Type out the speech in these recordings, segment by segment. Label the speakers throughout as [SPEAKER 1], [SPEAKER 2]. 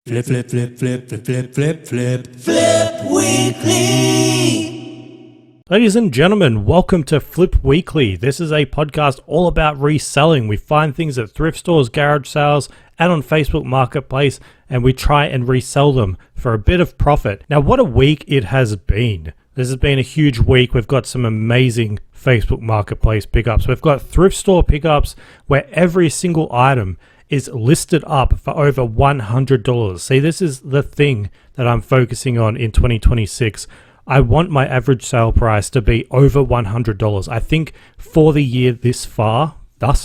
[SPEAKER 1] Flip, flip, flip, flip, flip, flip, flip, flip, Flip Weekly.
[SPEAKER 2] Ladies and gentlemen, welcome to Flip Weekly. This is a podcast all about reselling. We find things at thrift stores, garage sales, and on Facebook Marketplace, and we try and resell them for a bit of profit. Now, what a week it has been. This has been a huge week. We've got some amazing Facebook Marketplace pickups. We've got thrift store pickups where every single item is listed up for over $100. See, this is the thing that I'm focusing on in 2026. I want my average sale price to be over $100. I think for the year thus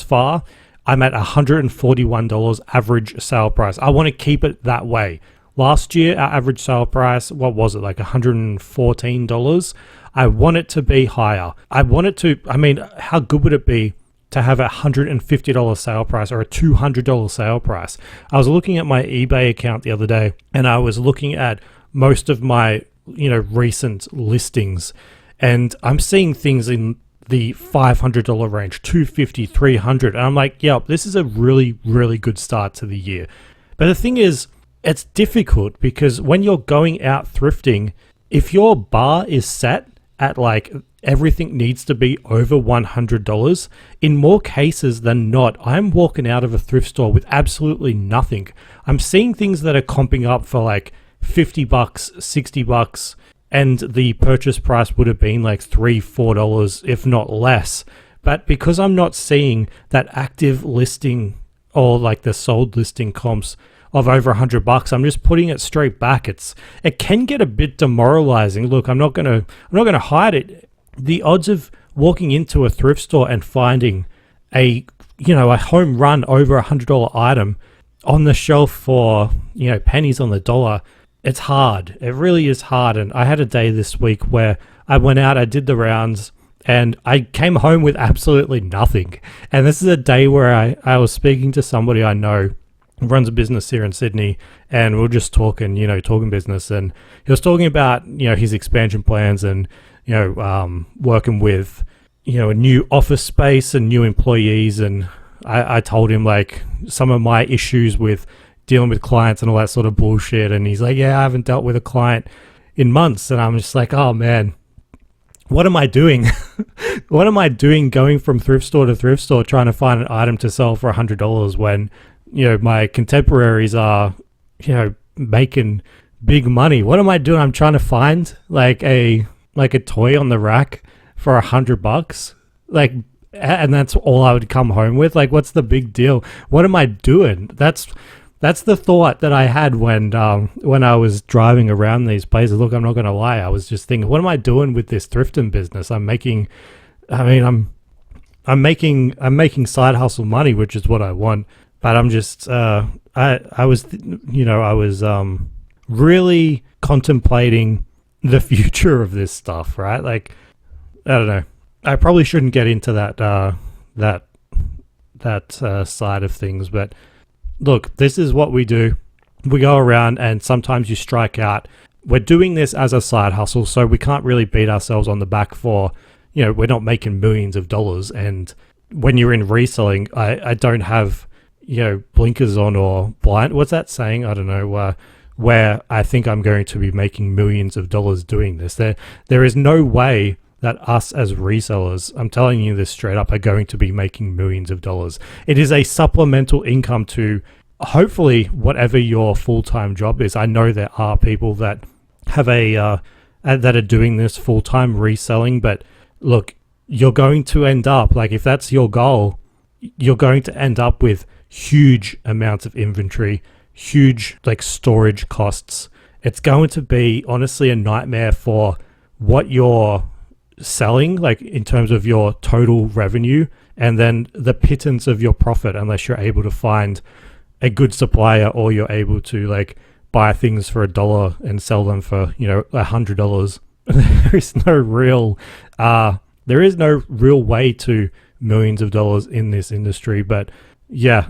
[SPEAKER 2] far, I'm at $141 average sale price. I want to keep it that way. Last year, our average sale price, what was it, like $114? I want it to be higher. How good would it be to have a $150 sale price or a $200 sale price? I was looking at my eBay account the other day, and I was looking at most of my, recent listings, and I'm seeing things in the $500 range, $250, $300, and I'm like, yep, this is a really, really good start to the year. But the thing is, it's difficult because when you're going out thrifting, if your bar is set at like everything needs to be over $100, in more cases than not, I'm walking out of a thrift store with absolutely nothing. I'm seeing things that are comping up for like $50, $60, and the purchase price would have been like $3, $4, if not less. But because I'm not seeing that active listing or like the sold listing comps of over $100, I'm just putting it straight back. It can get a bit demoralizing. Look, I'm not gonna hide it. The odds of walking into a thrift store and finding a home run over $100 item on the shelf for pennies on the dollar, it's hard. It really is hard. And I had a day this week where I went out, I did the rounds, and I came home with absolutely nothing. And this is a day where I was speaking to somebody I know who runs a business here in Sydney, and we were just talking business, and he was talking about his expansion plans and working with a new office space and new employees. And I told him like some of my issues with dealing with clients and all that sort of bullshit, and he's like, yeah, I haven't dealt with a client in months. And I'm just like, oh man, what am I doing? What am I doing going from thrift store to thrift store trying to find an item to sell for $100 when my contemporaries are making big money? What am I doing? I'm trying to find like a toy on the rack for $100, and that's all I would come home with. Like, what's the big deal? What am I doing? That's the thought that I had when I was driving around these places. Look, I'm not going to lie. I was just thinking, what am I doing with this thrifting business? I'm making side hustle money, which is what I want. But I'm just, I was really contemplating the future of this stuff, right? Like, I don't know. I probably shouldn't get into that side of things, but look, this is what we do. We go around and sometimes you strike out. We're doing this as a side hustle, so we can't really beat ourselves on the back for, we're not making millions of dollars. And when you're in reselling, I don't have, blinkers on or blind. What's that saying? I don't know. Where I think I'm going to be making millions of dollars doing this. There is no way that us as resellers, I'm telling you this straight up, are going to be making millions of dollars. It is a supplemental income to hopefully whatever your full-time job is. I know there are people that have that are doing this full-time reselling, but look, you're going to end up, like if that's your goal, you're going to end up with huge amounts of inventory, huge like storage costs. It's going to be honestly a nightmare for what you're selling, like in terms of your total revenue, and then the pittance of your profit, unless you're able to find a good supplier or you're able to like buy things for $1 and sell them for $100. There is no real way to millions of dollars in this industry. But yeah,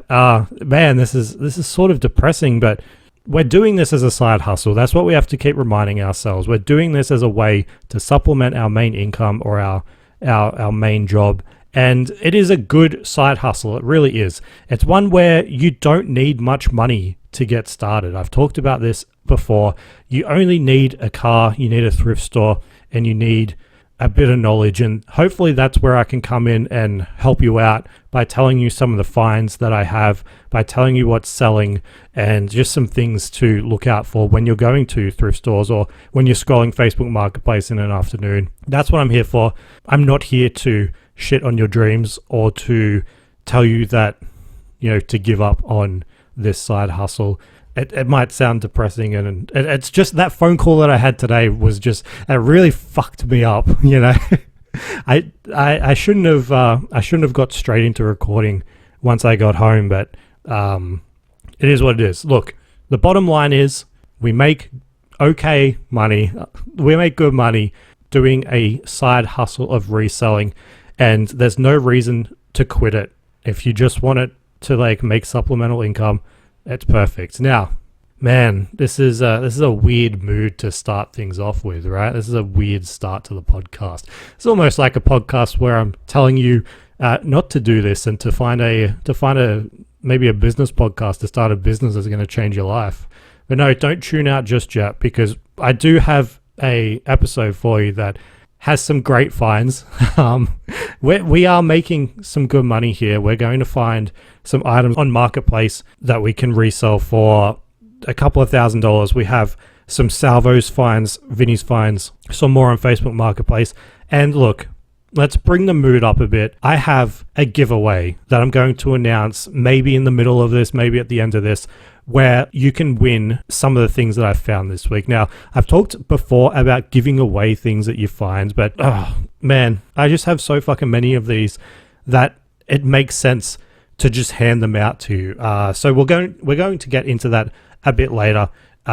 [SPEAKER 2] man, this is sort of depressing, but we're doing this as a side hustle. That's what we have to keep reminding ourselves. We're doing this as a way to supplement our main income or our main job, And it is a good side hustle. It really is. It's one where you don't need much money to get started. I've talked about this before. You only need a car, you need a thrift store, and you need a bit of knowledge. And hopefully that's where I can come in and help you out by telling you some of the finds that I have, by telling you what's selling, and just some things to look out for when you're going to thrift stores or when you're scrolling Facebook Marketplace in an afternoon. That's what I'm here for. I'm not here to shit on your dreams or to tell you that, to give up on this side hustle. It might sound depressing, and it's just that phone call that I had today was just, it really fucked me up. I shouldn't have got straight into recording once I got home, but it is what it is. Look, the bottom line is we make okay money. We make good money doing a side hustle of reselling, and there's no reason to quit it. If you just want it to make supplemental income, it's perfect. Now, man, this is a weird mood to start things off with, right? This is a weird start to the podcast. It's almost like a podcast where I'm telling you not to do this and to find a maybe a business podcast to start a business that's going to change your life. But no, don't tune out just yet, because I do have a episode for you that has some great finds. We are making some good money here. We're going to find some items on Marketplace that we can resell for a couple of $1,000s. We have some Salvo's finds, Vinny's finds, some more on Facebook Marketplace. And look, let's bring the mood up a bit. I have a giveaway that I'm going to announce maybe in the middle of this, maybe at the end of this, where you can win some of the things that I've found this week. Now, I've talked before about giving away things that you find, but man, I just have so fucking many of these that it makes sense to just hand them out to you. So we're going to get into that a bit later.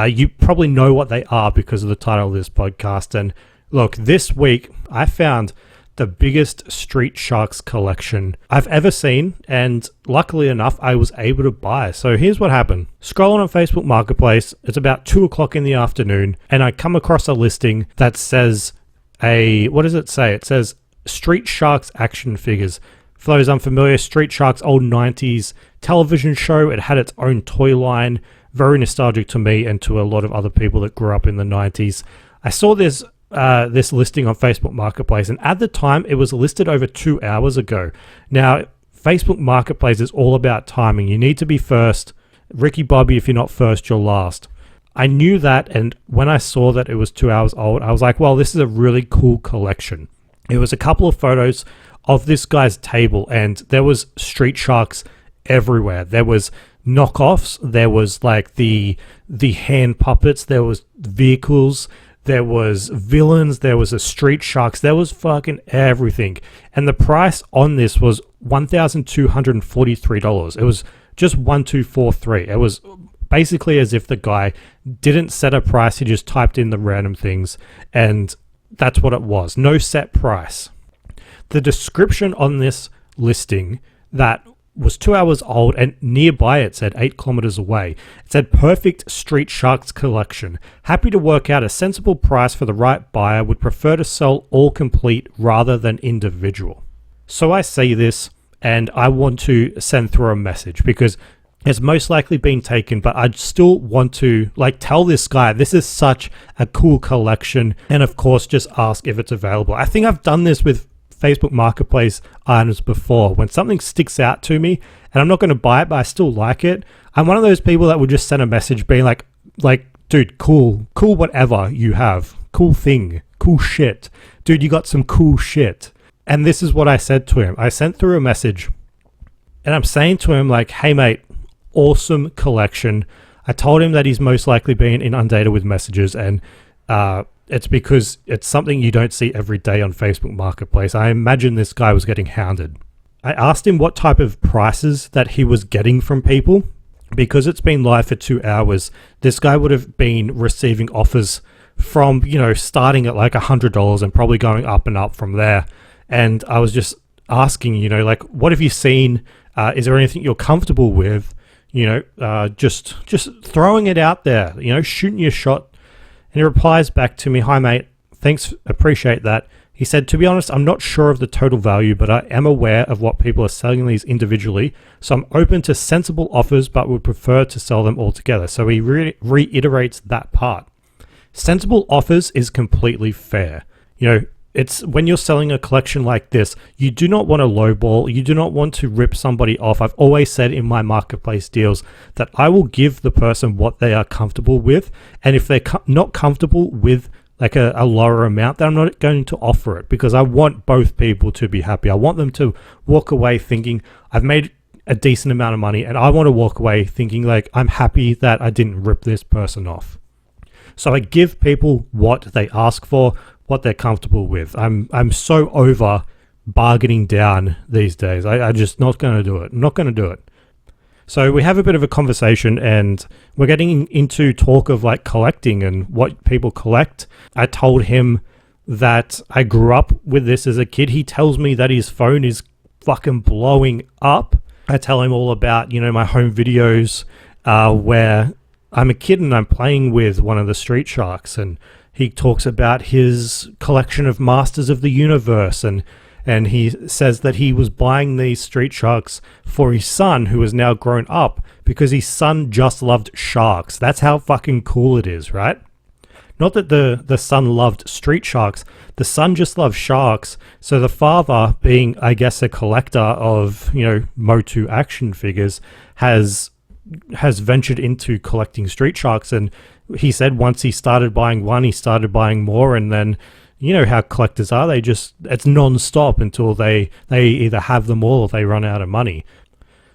[SPEAKER 2] You probably know what they are because of the title of this podcast. And look, this week I found the biggest Street Sharks collection I've ever seen, and luckily enough, I was able to buy. So here's what happened. Scrolling on Facebook Marketplace, it's about 2 o'clock in the afternoon, and I come across a listing that says what does it say? It says Street Sharks action figures. For those unfamiliar, Street Sharks old 90s television show. It had its own toy line, very nostalgic to me and to a lot of other people that grew up in the 90s. I saw this listing on Facebook Marketplace, and at the time it was listed over 2 hours ago. Now, Facebook Marketplace is all about timing. You need to be first. Ricky Bobby, if you're not first, you're last. I knew that, and when I saw that it was 2 hours old, I was like, well, this is a really cool collection. It was a couple of photos of this guy's table, and there was Street Sharks everywhere. There was knockoffs, there was the hand puppets, there was vehicles, there was villains, there was a Street Sharks, there was fucking everything. And the price on this was $1,243. It was just 1,243. It was basically as if the guy didn't set a price, he just typed in the random things, and that's what it was. No set price. The description on this listing that was 2 hours old, and nearby it said 8 kilometers away. It said perfect Street Sharks collection. Happy to work out a sensible price for the right buyer. Would prefer to sell all complete rather than individual. So I see this and I want to send through a message because it's most likely been taken, but I still want to tell this guy this is such a cool collection, and of course just ask if it's available. I think I've done this with Facebook Marketplace items before. When something sticks out to me and I'm not going to buy it, but I still like it, I'm one of those people that would just send a message being like, dude, cool whatever you have, cool thing, cool shit. Dude, you got some cool shit. And this is what I said to him. I sent through a message and I'm saying to him hey mate, awesome collection. I told him that he's most likely been inundated with messages, and it's because it's something you don't see every day on Facebook Marketplace. I imagine this guy was getting hounded. I asked him what type of prices that he was getting from people. Because it's been live for 2 hours, this guy would have been receiving offers from, starting at $100 and probably going up and up from there. And I was just asking, what have you seen? Is there anything you're comfortable with? Just throwing it out there, shooting your shot. And he replies back to me, "Hi mate, thanks, appreciate that. He said, to be honest, I'm not sure of the total value, but I am aware of what people are selling these individually. So I'm open to sensible offers, but would prefer to sell them all together. So he reiterates that part. Sensible offers is completely fair. It's when you're selling a collection like this, you do not want to lowball. You do not want to rip somebody off. I've always said in my marketplace deals that I will give the person what they are comfortable with. And if they're not comfortable with like a lower amount, then I'm not going to offer it, because I want both people to be happy. I want them to walk away thinking I've made a decent amount of money, and I want to walk away thinking like I'm happy that I didn't rip this person off. So I give people what they ask for, what they're comfortable with. I'm so over bargaining down these days. I'm just not going to do it. I'm not going to do it. So we have a bit of a conversation, and we're getting into talk of like collecting and what people collect. I told him that I grew up with this as a kid. He tells me that his phone is fucking blowing up. I tell him all about, my home videos where I'm a kid and I'm playing with one of the Street Sharks, and he talks about his collection of Masters of the Universe, and he says that he was buying these Street Sharks for his son, who has now grown up, because his son just loved sharks. That's how fucking cool it is, right? Not that the son loved Street Sharks, the son just loved sharks. So the father, being, I guess, a collector of, Motu action figures, has ventured into collecting Street Sharks. And he said once he started buying one, he started buying more, and then you know how collectors are, it's non-stop until they either have them all or they run out of money.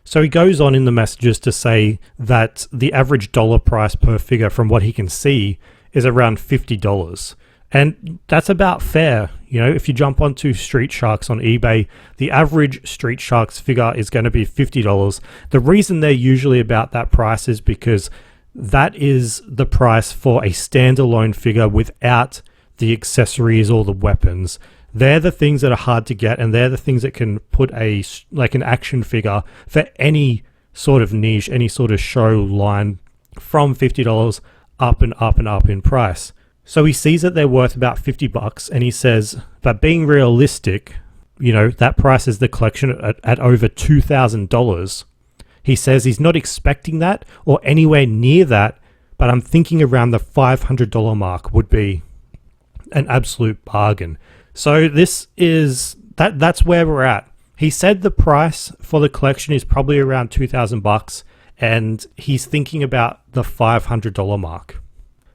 [SPEAKER 2] So he goes on in the messages to say that the average dollar price per figure from what he can see is around $50. And that's about fair. If you jump onto Street Sharks on eBay, the average Street Sharks figure is going to be $50. The reason they're usually about that price is because that is the price for a standalone figure without the accessories or the weapons. They're the things that are hard to get, and they're the things that can put an action figure for any sort of niche, any sort of show line from $50 up and up and up in price. So he sees that they're worth about $50, and he says, but being realistic, that price is the collection at over $2,000. He says he's not expecting that or anywhere near that, but I'm thinking around the $500 mark would be an absolute bargain. So this is that's where we're at. He said the price for the collection is probably around $2,000, and he's thinking about the $500 mark.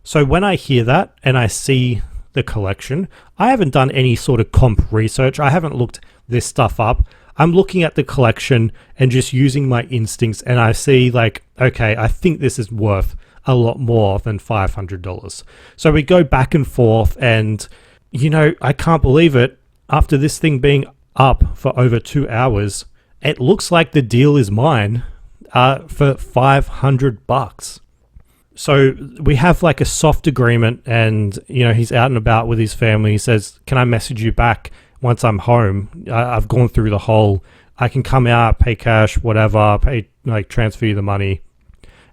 [SPEAKER 2] So when I hear that and I see the collection, I haven't done any sort of comp research. I haven't looked this stuff up. I'm looking at the collection and just using my instincts, and I see okay, I think this is worth a lot more than $500. So we go back and forth, and I can't believe it. After this thing being up for over 2 hours, it looks like the deal is mine for $500. So we have a soft agreement, and he's out and about with his family. He says, can I message you back once I'm home? I've gone through the whole, I can come out, pay cash, whatever, transfer you the money.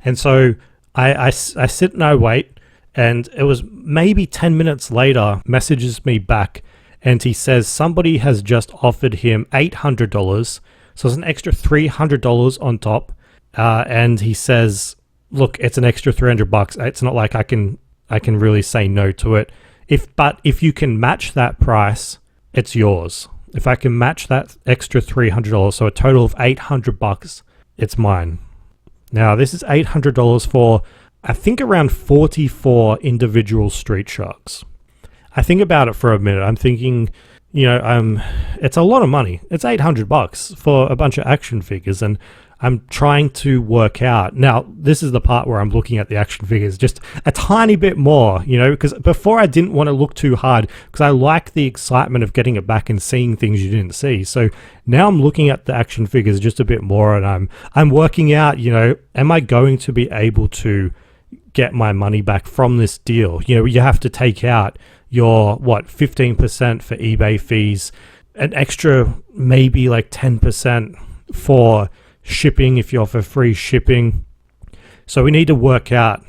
[SPEAKER 2] And so I sit and I wait, and it was maybe 10 minutes later, messages me back, and he says somebody has just offered him $800, so it's an extra $300 on top, and he says, look, it's an extra $300. It's not like I can really say no to it. But if you can match that price, it's yours. If I can match that extra $300, so a total of $800, it's mine. Now, this is $800 for, I think, around 44 individual Street Sharks. I think about it for a minute. I'm thinking, it's a lot of money. It's $800 for a bunch of action figures, and I'm trying to work out. Now, this is the part where I'm looking at the action figures just a tiny bit more, because before I didn't want to look too hard because I like the excitement of getting it back and seeing things you didn't see. So now I'm looking at the action figures just a bit more, and I'm working out, am I going to be able to get my money back from this deal? You have to take out your, 15% for eBay fees, an extra maybe 10% for shipping if you offer free shipping. So we need to work out,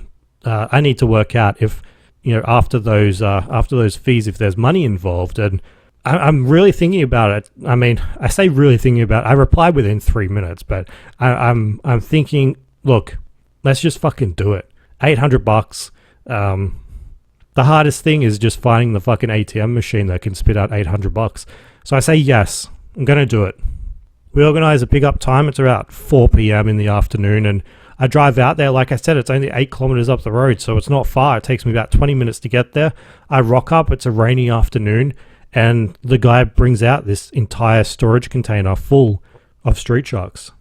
[SPEAKER 2] I need to work out if, after those fees, if there's money involved. And I'm really thinking about it. I mean, I say really thinking about it. I replied within 3 minutes, but I'm thinking, look, let's just fucking do it. $800. The hardest thing is just finding the fucking ATM machine that can spit out $800. So I say yes. I'm gonna do it. We organize a pickup time. It's about 4 p.m. in the afternoon, and I drive out there. Like I said, it's only 8 kilometers up the road, so it's not far. It takes me about 20 minutes to get there. I rock up. It's a rainy afternoon, and the guy brings out this entire storage container full of Street Sharks.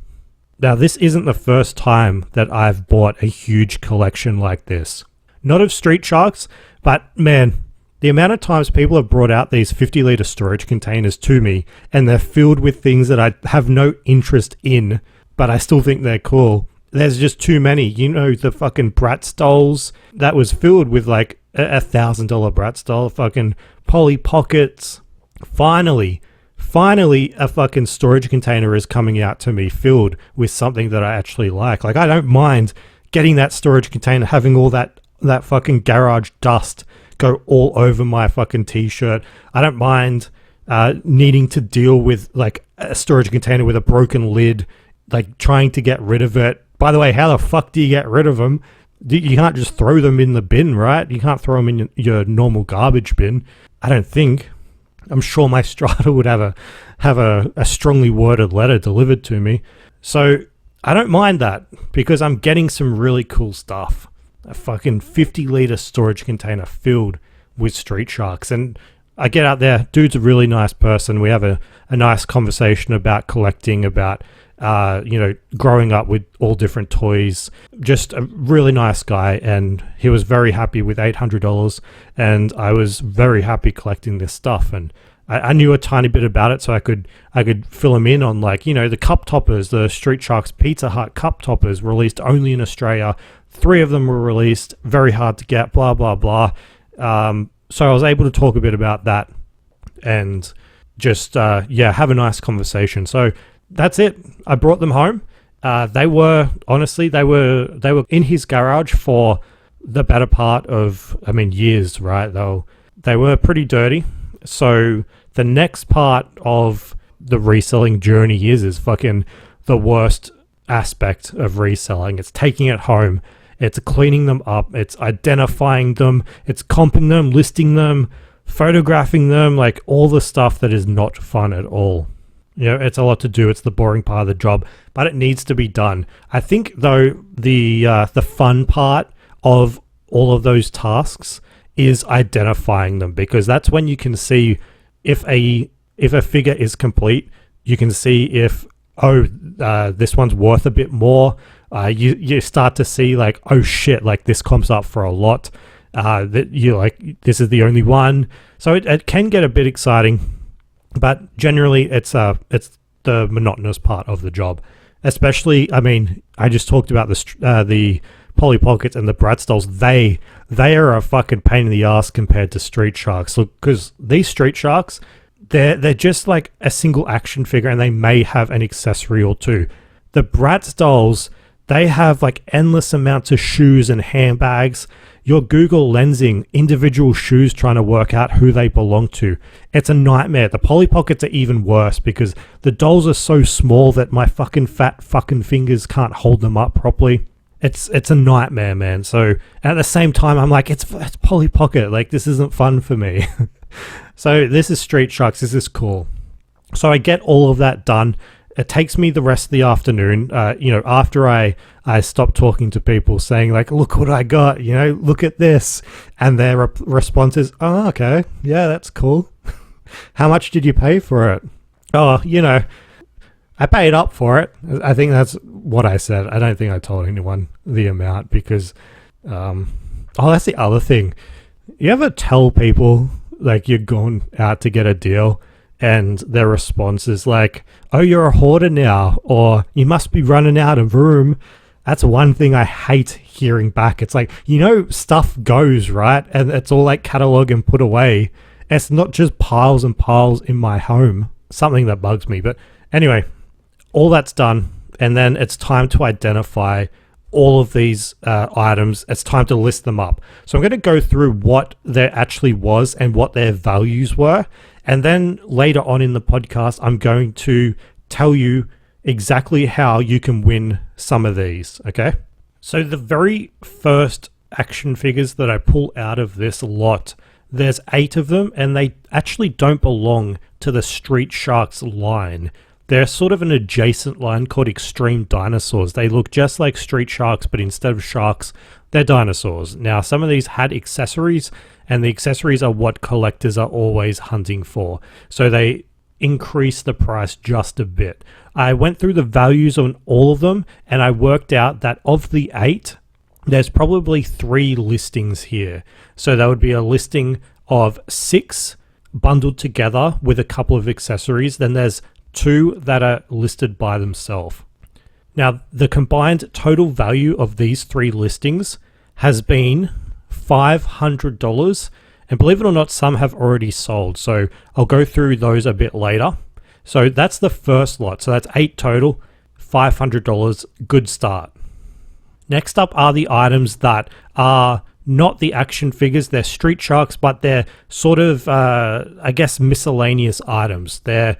[SPEAKER 2] Now, this isn't the first time that I've bought a huge collection like this. Not of Street Sharks, but man, the amount of times people have brought out these 50-litre storage containers to me, and they're filled with things that I have no interest in, but I still think they're cool. There's just too many. You know, the fucking Bratz dolls that was filled with like $1,000 Bratz doll, fucking Polly Pockets. Finally, a fucking storage container is coming out to me filled with something that I actually like. Like, I don't mind getting that storage container, having all that fucking garage dust go all over my fucking t-shirt. I don't mind needing to deal with like a storage container with a broken lid, like trying to get rid of it. By the way, how the fuck do you get rid of them? You can't just throw them in the bin, right? You can't throw them in your normal garbage bin. I don't think. I'm sure my Strata would have a strongly worded letter delivered to me. So I don't mind that because I'm getting some really cool stuff. A fucking 50-litre storage container filled with Street Sharks. And I get out there. Dude's a really nice person. We have a nice conversation about collecting, about growing up with all different toys. Just a really nice guy, and he was very happy with $800, and I was very happy collecting this stuff. And I knew a tiny bit about it, so I could fill him in on, like, you know, the cup toppers, the Street Sharks Pizza Hut cup toppers released only in Australia. 3 of them were released, very hard to get, blah, blah, blah. So I was able to talk a bit about that and just, have a nice conversation. So that's it. I brought them home. They were in his garage for the better part of, years, right? They were pretty dirty. So the next part of the reselling journey is fucking the worst aspect of reselling. It's taking it home. It's cleaning them up. It's identifying them. It's comping them, listing them, photographing them, like all the stuff that is not fun at all. You know, it's a lot to do. It's the boring part of the job, but it needs to be done. I think, though, the fun part of all of those tasks is identifying them, because that's when you can see if a figure is complete. You can see if this one's worth a bit more. You start to see, like, oh shit, like this comes up for a lot. That you like, this is the only one. So it can get a bit exciting, but generally it's the monotonous part of the job. Especially, I just talked about the Polly Pockets and the Bratz dolls. They are a fucking pain in the ass compared to Street Sharks. Look, because these Street Sharks, they're just like a single action figure, and they may have an accessory or two. The Bratz dolls, they have like endless amounts of shoes and handbags. You're Google lensing individual shoes trying to work out who they belong to. It's a nightmare. The Polly Pockets are even worse because the dolls are so small that my fucking fat fucking fingers can't hold them up properly. It's a nightmare, man. So at the same time, I'm like, it's Polly Pocket. Like, this isn't fun for me. So this is Street Sharks. This is cool. So I get all of that done. It takes me the rest of the afternoon, after I stop talking to people saying, like, look what I got, look at this. And their response is, oh, okay, yeah, that's cool. How much did you pay for it? Oh, I paid up for it. I think that's what I said. I don't think I told anyone the amount because, that's the other thing. You ever tell people, like, you're going out to get a deal, and their response is like, oh, you're a hoarder now, or you must be running out of room. That's one thing I hate hearing back. It's like, stuff goes, right? And it's all like catalog and put away. It's not just piles and piles in my home. Something that bugs me. But anyway, all that's done. And then it's time to identify all of these items, it's time to list them up. So I'm going to go through what there actually was and what their values were. And then later on in the podcast, I'm going to tell you exactly how you can win some of these, okay? So the very first action figures that I pull out of this lot, there's 8 of them, and they actually don't belong to the Street Sharks line. They're sort of an adjacent line called Extreme Dinosaurs. They look just like Street Sharks, but instead of sharks, they're dinosaurs. Now, some of these had accessories, and the accessories are what collectors are always hunting for. So they increase the price just a bit. I went through the values on all of them, and I worked out that of the 8, there's probably 3 listings here. So that would be a listing of 6 bundled together with a couple of accessories. Then there's 2 that are listed by themselves. Now, the combined total value of these 3 listings has been $500. And believe it or not, some have already sold. So I'll go through those a bit later. So that's the first lot. So that's 8 total, $500, good start. Next up are the items that are not the action figures. They're Street Sharks, but they're sort of, I guess, miscellaneous items. They're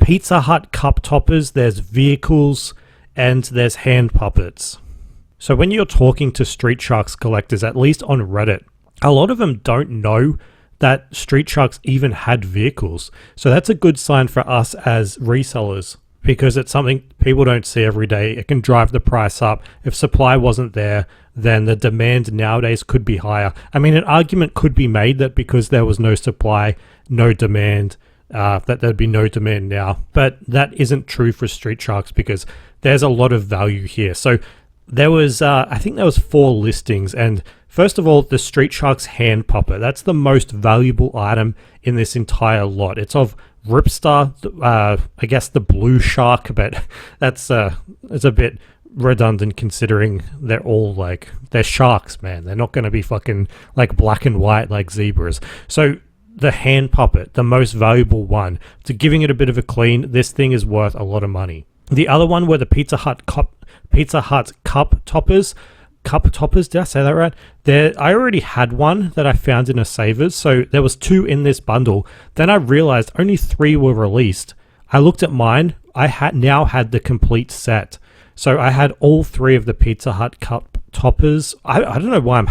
[SPEAKER 2] Pizza Hut cup toppers, there's vehicles, and there's hand puppets. So when you're talking to Street Sharks collectors, at least on Reddit, a lot of them don't know that Street Sharks even had vehicles. So that's a good sign for us as resellers, because it's something people don't see every day. It can drive the price up. If supply wasn't there, then the demand nowadays could be higher. I mean, an argument could be made that because there was no supply, no demand, that there'd be no demand now. But that isn't true for Street Sharks, because there's a lot of value here. So there was, I think there was 4 listings. And first of all, the Street Sharks hand puppet. That's the most valuable item in this entire lot. It's of Ripstar, I guess the blue shark, but that's it's a bit redundant considering they're all like, they're sharks, man. They're not going to be fucking like black and white like zebras. So the hand puppet, the most valuable one. To giving it a bit of a clean, this thing is worth a lot of money. The other one were the Pizza Hut cup toppers. Cup toppers, did I say that right? I already had one that I found in a Savers, so there was 2 in this bundle. Then I realized only 3 were released. I looked at mine. I now had the complete set. So I had all 3 of the Pizza Hut cup toppers. I don't know why I'm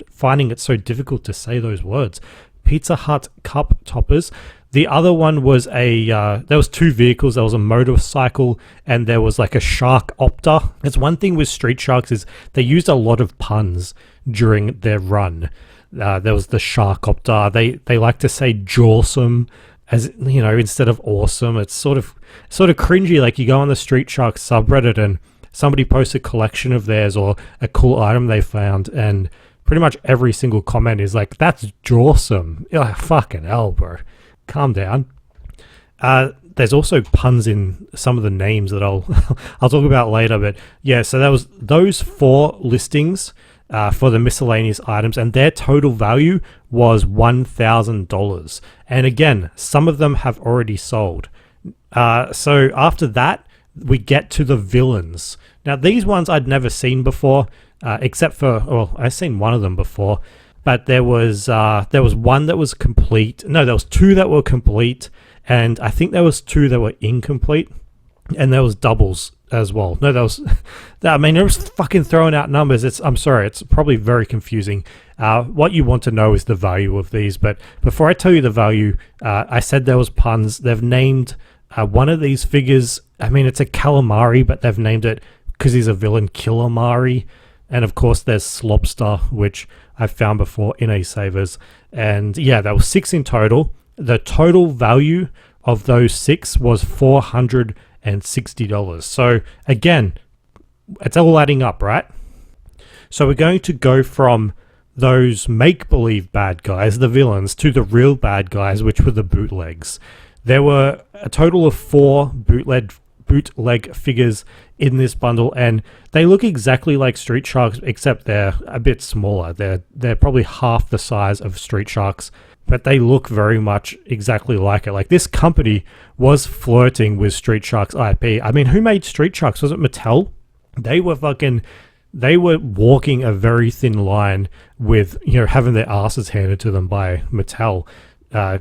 [SPEAKER 2] finding it so difficult to say those words. Pizza Hut cup toppers. The other one was there was 2 vehicles. There was a motorcycle and there was like a shark opter. That's one thing with Street Sharks is they used a lot of puns during their run. There was the shark opter. They like to say jawsome, as you know, instead of awesome. It's sort of cringy. Like you go on the Street Sharks subreddit and somebody posts a collection of theirs or a cool item they found, and pretty much every single comment is like, that's jawsome. You're like, fucking hell, bro. Calm down. There's also puns in some of the names that I'll talk about later. But yeah, so that was those 4 listings for the miscellaneous items, and their total value was $1,000. And again, some of them have already sold. So after that, we get to the villains. Now, these ones I'd never seen before, except for, well, I've seen one of them before. But there was one that was complete. No, there was 2 that were complete, and I think there was 2 that were incomplete, and there was doubles as well. No, there was. I mean, it was fucking throwing out numbers. I'm sorry, it's probably very confusing. What you want to know is the value of these. But before I tell you the value, I said there was puns. They've named one of these figures. I mean, it's a calamari, but they've named it because he's a villain, Killamari. And of course, there's Slopster, which I've found before in a Savers. And yeah, there were 6 in total. The total value of those 6 was $460. So again, it's all adding up, right? So we're going to go from those make-believe bad guys, the villains, to the real bad guys, which were the bootlegs. There were a total of 4 bootleg figures in this bundle, and they look exactly like Street Sharks, except they're a bit smaller. They're probably half the size of Street Sharks, but they look very much exactly like it. Like, this company was flirting with Street Sharks IP. I mean, who made Street Sharks? Was it Mattel? They were fucking they were walking a very thin line with, having their asses handed to them by Mattel.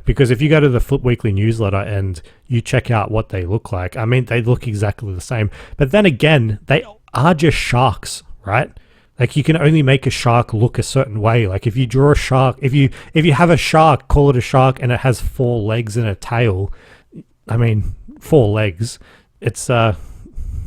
[SPEAKER 2] Because if you go to the Flip Weekly newsletter and you check out what they look like, I mean, they look exactly the same. But then again, they are just sharks, right? Like, you can only make a shark look a certain way. Like, if you draw a shark, if you have a shark, call it a shark, and it has 4 legs and a tail, I mean, 4 legs, it's, I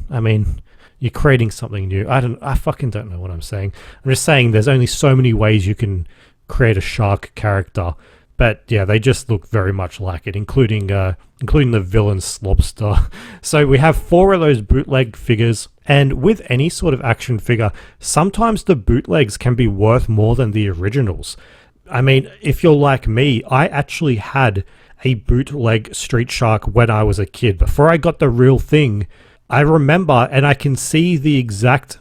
[SPEAKER 2] mean, you're creating something new. I fucking don't know what I'm saying. I'm just saying there's only so many ways you can create a shark character. But yeah, they just look very much like it, including the villain Slobster. So we have 4 of those bootleg figures, and with any sort of action figure, sometimes the bootlegs can be worth more than the originals. I mean, if you're like me, I actually had a bootleg Street Shark when I was a kid. Before I got the real thing, I remember, and I can see the exact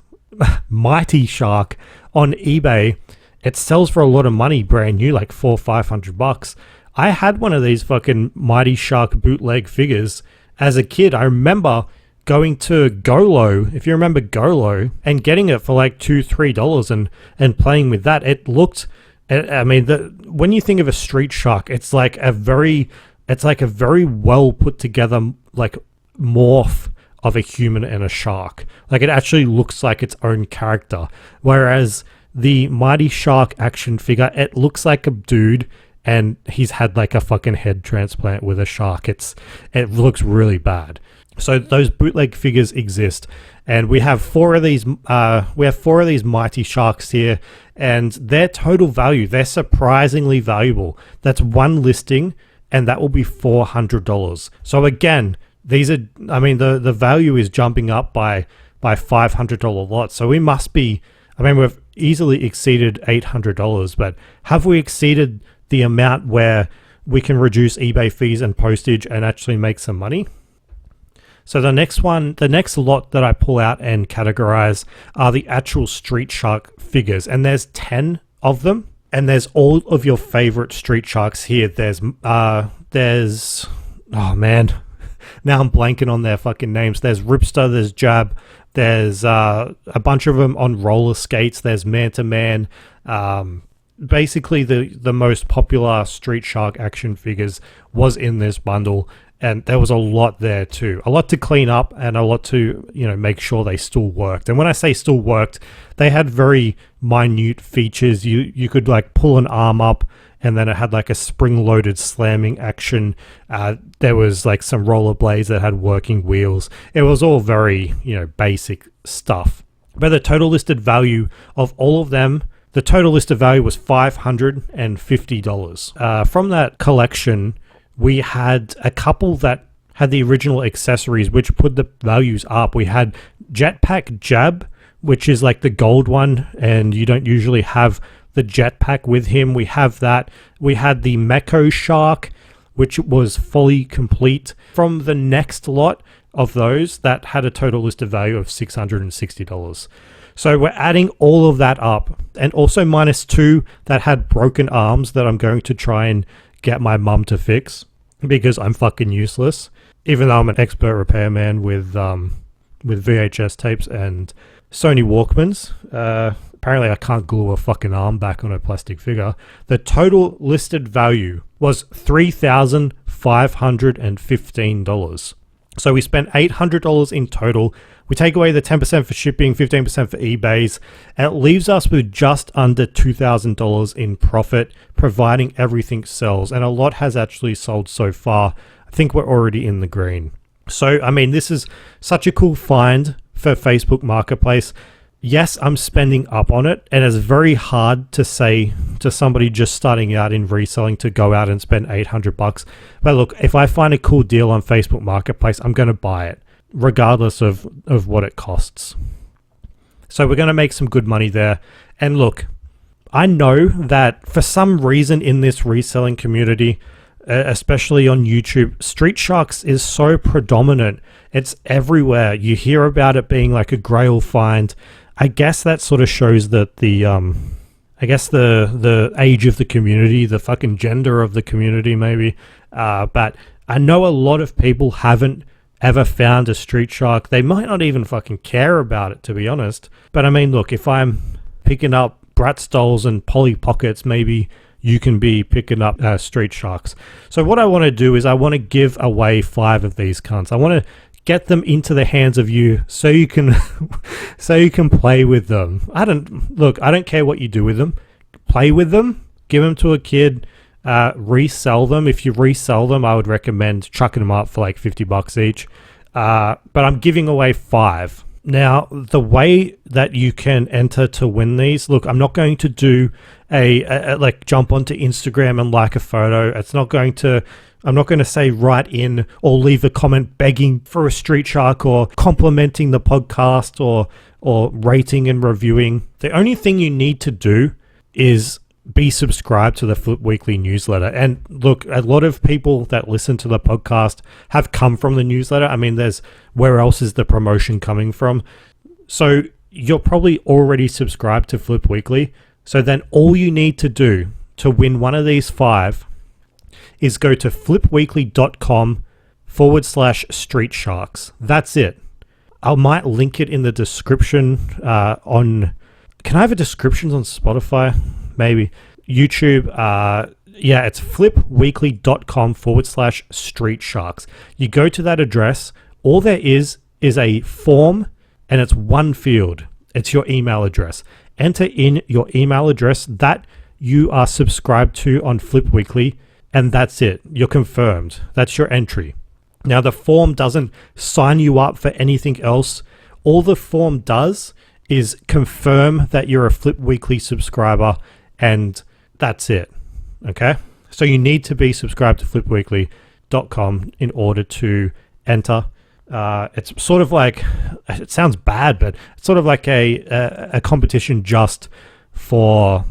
[SPEAKER 2] Mighty Shark on eBay. It sells for a lot of money, brand new, like $400-500. I had one of these fucking Mighty Shark bootleg figures as a kid. I remember going to Golo, if you remember Golo, and getting it for like $2-3 and playing with that. It looked, I mean, when you think of a Street Shark, it's like a very well put together like morph of a human and a shark. Like, it actually looks like its own character, whereas the Mighty Shark action figure, it looks like a dude and he's had like a fucking head transplant with a shark. It looks really bad. So those bootleg figures exist, and we have 4 of these. We have 4 of these Mighty Sharks here, and their total value, they're surprisingly valuable. That's one listing, and that will be $400. So again, these are, I mean, the value is jumping up by $500 lots. So we must be, I mean, we've easily exceeded $800, but have we exceeded the amount where we can reduce eBay fees and postage and actually make some money? So the next lot that I pull out and categorize are the actual Street Shark figures, and there's 10 of them, and there's all of your favorite Street Sharks here. There's oh man, now I'm blanking on their fucking names. There's Ripster, there's Jab, there's a bunch of them on roller skates. There's Man to Man. Basically, the most popular Street Shark action figures was in this bundle, and there was a lot there too. A lot to clean up and a lot to, make sure they still worked. And when I say still worked, they had very minute features. You could like pull an arm up, and then it had like a spring-loaded slamming action. There was like some rollerblades that had working wheels. It was all very, basic stuff. But the total listed value of all of them, the total listed value was $550. From that collection, we had a couple that had the original accessories, which put the values up. We had Jetpack Jab, which is like the gold one, and you don't usually have the jetpack with him. We have that. We had the Meko Shark, which was fully complete. From the next lot of those, that had a total listed value of $660. So we're adding all of that up, and also minus 2 that had broken arms that I'm going to try and get my mum to fix because I'm fucking useless, even though I'm an expert repairman with VHS tapes and Sony Walkmans. Apparently I can't glue a fucking arm back on a plastic figure. The total listed value was $3,515. So we spent $800 in total. We take away the 10% for shipping, 15% for eBays, and it leaves us with just under $2,000 in profit, providing everything sells. And a lot has actually sold so far. I think we're already in the green. So, I mean, this is such a cool find for Facebook Marketplace. Yes, I'm spending up on it, and it's very hard to say to somebody just starting out in reselling to go out and spend $800. But look, if I find a cool deal on Facebook Marketplace, I'm going to buy it, regardless of what it costs. So we're going to make some good money there. And look, I know that for some reason in this reselling community, especially on YouTube, Street Sharks is so predominant. It's everywhere. You hear about it being like a grail find. I guess that sort of shows that the age of the community, the fucking gender of the community maybe. But I know a lot of people haven't ever found a Street Shark, they might not even fucking care about it, to be honest. But I mean, look, if I'm picking up Bratz dolls and Polly Pockets, maybe you can be picking up Street Sharks. So what I want to do is I want to give away 5 of these cunts. I want to get them into the hands of you so you can so you can play with them. I don't care what you do with them. Play with them, give them to a kid, resell them. If you resell them, I would recommend chucking them up for like $50 each. But I'm giving away 5. Now, the way that you can enter to win these, look, I'm not going to do a like jump onto Instagram and like a photo. I'm not going to say write in or leave a comment begging for a Street Shark or complimenting the podcast or rating and reviewing. The only thing you need to do is be subscribed to the Flip Weekly newsletter. And look, a lot of people that listen to the podcast have come from the newsletter. I mean, where else is the promotion coming from? So you're probably already subscribed to Flip Weekly. So then all you need to do to win one of these 5 is go to flipweekly.com/Street Sharks. That's it. I might link it in the description on... Can I have a description on Spotify? Maybe. YouTube. It's flipweekly.com/Street Sharks. You go to that address. All there is a form, and it's one field. It's your email address. Enter in your email address that you are subscribed to on Flip Weekly, and that's it. You're confirmed. That's your entry. Now, the form doesn't sign you up for anything else. All the form does is confirm that you're a Flip Weekly subscriber, and that's it. Okay? So you need to be subscribed to flipweekly.com in order to enter. It's sort of like, it sounds bad, but it's sort of like a competition just for,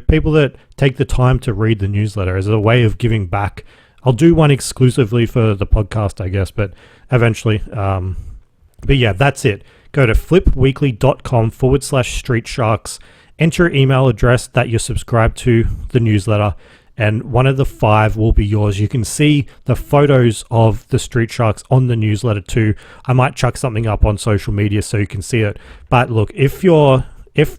[SPEAKER 2] people that take the time to read the newsletter as a way of giving back. I'll do one exclusively for the podcast, I guess, but eventually. But yeah, that's it. Go to flipweekly.com/Street Sharks, enter your email address that you're subscribed to the newsletter, and one of the 5 will be yours. You can see the photos of the Street Sharks on the newsletter too. I might chuck something up on social media so you can see it. But look, if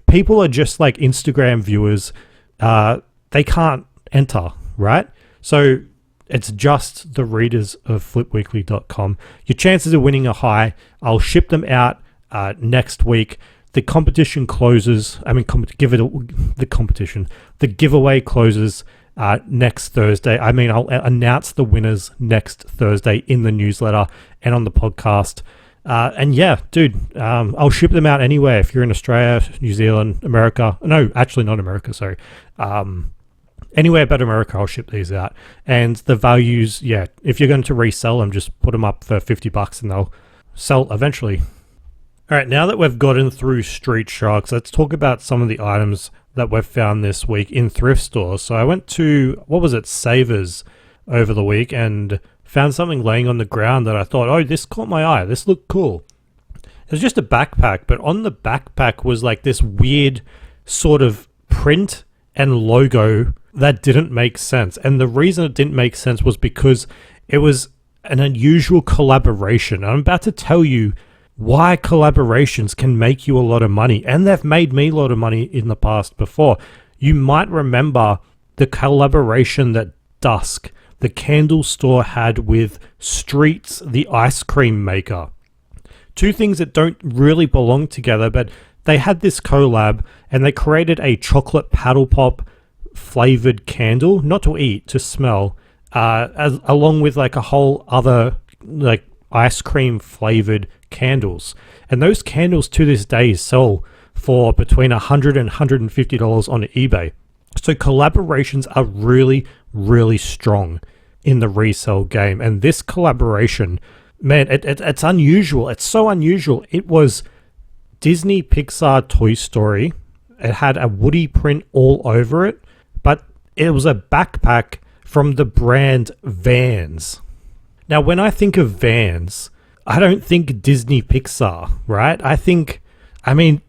[SPEAKER 2] people are just like Instagram viewers, they can't enter, right? So it's just the readers of flipweekly.com. Your chances of winning are high. I'll ship them out next week. The competition closes. The giveaway closes next Thursday. I'll announce the winners next Thursday in the newsletter and on the podcast. And yeah, dude, I'll ship them out anywhere. If you're in Australia, New Zealand, America. No, actually not America, sorry. Anywhere but America, I'll ship these out. And the values, if you're going to resell them, just put them up for $50 and they'll sell eventually. All right, now that we've gotten through Street Sharks, let's talk about some of the items that we've found this week in thrift stores. So I went to, Savers over the week and found something laying on the ground that I thought, this caught my eye. This looked cool. It was just a backpack, but on the backpack was like this weird sort of print and logo that didn't make sense. And the reason it didn't make sense was because it was an unusual collaboration. I'm about to tell you why collaborations can make you a lot of money, and they've made me a lot of money in the past before. You might remember the collaboration that Dusk, the candle store, had with Streets, the ice cream maker. 2 things that don't really belong together, but they had this collab and they created a chocolate paddle pop flavored candle, not to eat, to smell, along with like a whole other like ice cream flavored candles. And those candles to this day sell for between $100 and $150 on eBay. So collaborations are really, really strong in the resale game. And this collaboration, man, it's unusual. It's so unusual. It was Disney Pixar Toy Story. It had a Woody print all over it, but it was a backpack from the brand Vans. Now, when I think of Vans, I don't think Disney Pixar, right?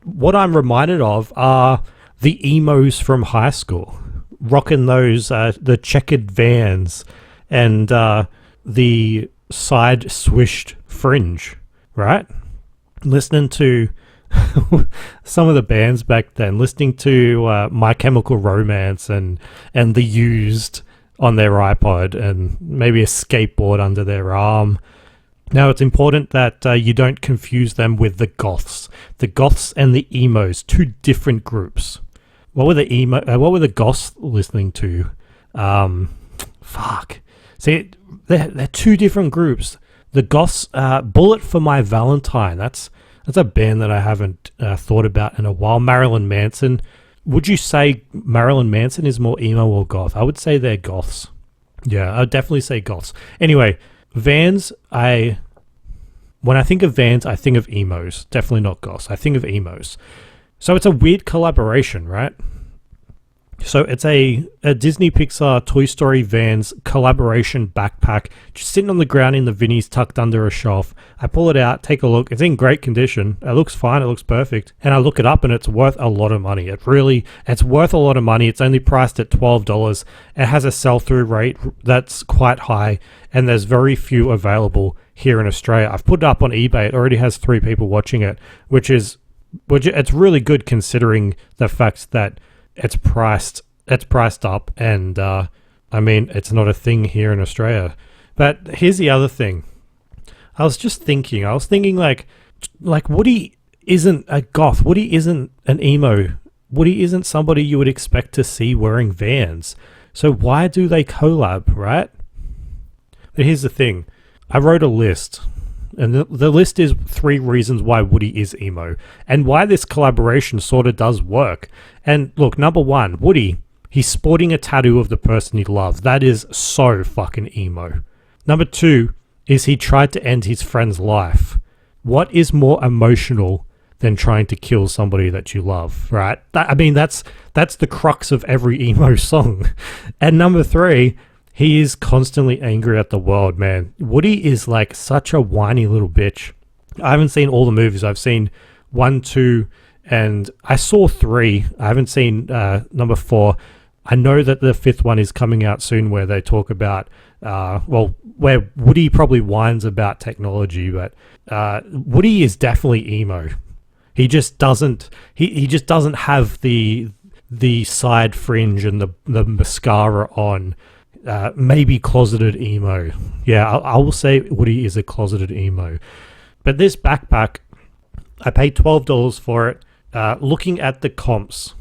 [SPEAKER 2] What I'm reminded of are the emos from high school, rocking those, the checkered Vans and the side swished Fringe, right? Listening to some of the bands back then, listening to My Chemical Romance and The Used on their iPod, and maybe a skateboard under their arm. Now, it's important that you don't confuse them with the goths. The goths and the emos, two different groups. What were the goths listening to? See, they're two different groups. The goths, Bullet for My Valentine. That's a band that I haven't thought about in a while. Marilyn Manson. Would you say Marilyn Manson is more emo or goth? I would say they're goths. Yeah, I would definitely say goths. Anyway, Vans, when I think of Vans, I think of emos. Definitely not goths. I think of emos. So it's a weird collaboration, right? So it's a Disney Pixar Toy Story Vans collaboration backpack, just sitting on the ground in the Vinnies, tucked under a shelf. I pull it out, take a look. It's in great condition. It looks fine. It looks perfect. And I look it up, and it's worth a lot of money. It's worth a lot of money. It's only priced at $12. It has a sell-through rate that's quite high, and there's very few available here in Australia. I've put it up on eBay. It already has 3 people watching it, which it's really good considering the fact that it's priced up, and I mean, it's not a thing here in Australia. But here's the other thing. I was thinking like Woody isn't a goth. Woody isn't an emo. Woody isn't somebody you would expect to see wearing Vans. So why do they collab, right? But here's the thing. I wrote a list. And the list is 3 reasons why Woody is emo, and why this collaboration sort of does work. And look, number 1, Woody, he's sporting a tattoo of the person he loves. That is so fucking emo. Number 2 is he tried to end his friend's life. What is more emotional than trying to kill somebody that you love, right? That's the crux of every emo song. And number 3, he is constantly angry at the world, man. Woody is like such a whiny little bitch. I haven't seen all the movies. I've seen 1, 2, and I saw 3. I haven't seen number 4. I know that the 5th one is coming out soon, where they talk about, where Woody probably whines about technology, but Woody is definitely emo. He just doesn't. He just doesn't have the side fringe and the mascara on. Maybe closeted emo. Yeah, I will say Woody is a closeted emo. But this backpack, I paid $12 for it. Looking at the comps,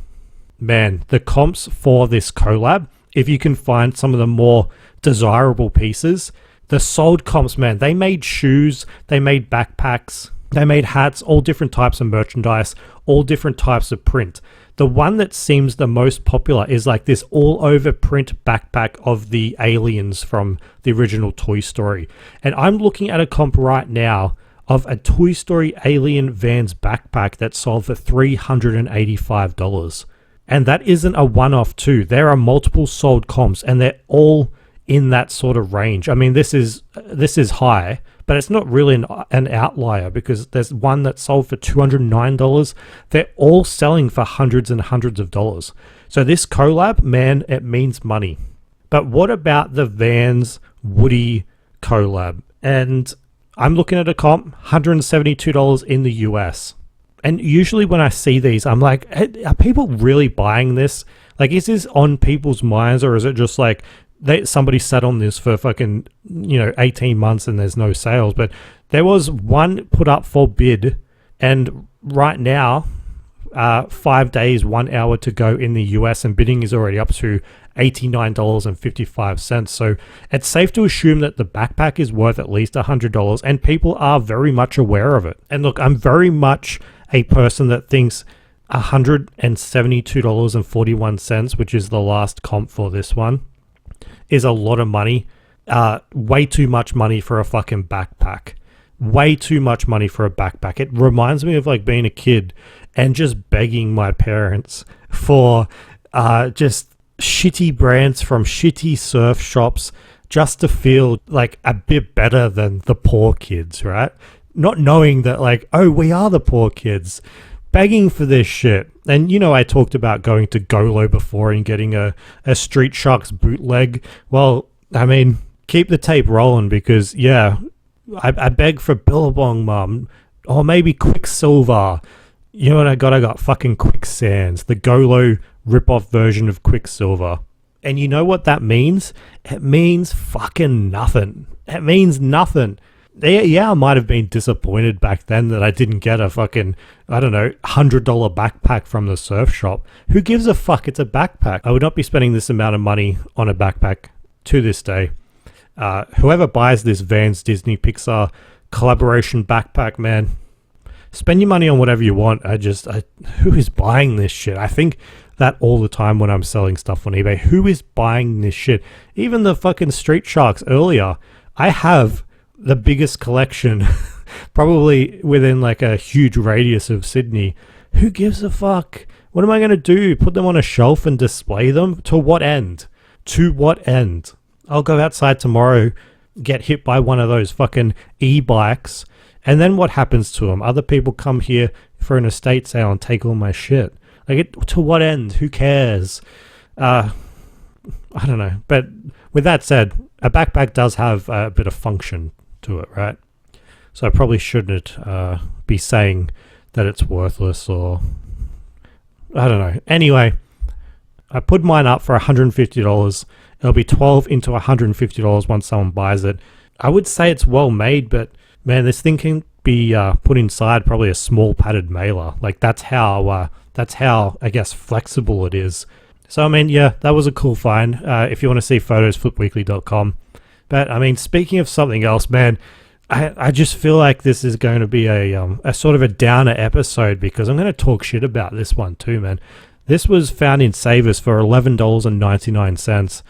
[SPEAKER 2] man, the comps for this collab, if you can find some of the more desirable pieces, the sold comps, man, they made shoes, they made backpacks, they made hats, all different types of merchandise, all different types of print. The one that seems the most popular is like this all-over print backpack of the aliens from the original Toy Story. And I'm looking at a comp right now of a Toy Story Alien Vans backpack that sold for $385. And that isn't a one-off too. There are multiple sold comps, and they're all in that sort of range. I mean, this is high, but it's not really an outlier, because there's one that sold for $209. They're all selling for hundreds and hundreds of dollars. So this collab, man, it means money. But what about the Vans Woody collab? And I'm looking at a comp, $172 in the US. And usually when I see these, I'm like, are people really buying this? Like, is this on people's minds, or is it just like somebody sat on this for fucking 18 months and there's no sales? But there was one put up for bid, and right now 5 days 1 hour to go in the US, and bidding is already up to $89.55. So it's safe to assume that the backpack is worth at least $100, and people are very much aware of it. And look, I'm very much a person that thinks $172.41, which is the last comp for this one, is a lot of money. Way too much money for a fucking backpack. Way too much money for a backpack. It reminds me of like being a kid and just begging my parents for just shitty brands from shitty surf shops just to feel like a bit better than the poor kids, right? Not knowing that, like, oh, we are the poor kids. Begging for this shit. And I talked about going to Golo before and getting a Street Sharks bootleg. Well, I mean, keep the tape rolling, because yeah, I beg for Billabong, mum. Or maybe Quicksilver. You know what I got? I got fucking Quicksands, the Golo rip-off version of Quicksilver. And you know what that means? It means fucking nothing. It means nothing. Yeah, I might have been disappointed back then that I didn't get a fucking, I don't know, $100 backpack from the surf shop. Who gives a fuck? It's a backpack. I would not be spending this amount of money on a backpack to this day. Whoever buys this Vans Disney Pixar collaboration backpack, man, spend your money on whatever you want. Who is buying this shit? I think that all the time when I'm selling stuff on eBay. Who is buying this shit? Even the fucking Street Sharks earlier. I have the biggest collection probably within like a huge radius of Sydney. Who gives a fuck? What am I going to do? Put them on a shelf and display them? To what end? To what end? I'll go outside tomorrow, get hit by one of those fucking e-bikes, and then what happens to them? Other people come here for an estate sale and take all my shit. To what end? Who cares? I don't know. But with that said, a backpack does have a bit of function to it, right? So I probably shouldn't be saying that it's worthless, or I don't know. Anyway, I put mine up for $150. It'll be $12 into $150 once someone buys it. I would say it's well made, but man, this thing can be put inside probably a small padded mailer. Like that's how I guess flexible it is. So I mean, yeah, that was a cool find. If you want to see photos, flipweekly.com. But I mean, speaking of something else, man, I just feel like this is going to be a sort of a downer episode because I'm going to talk shit about this one too, man. This was found in Savers for $11.99.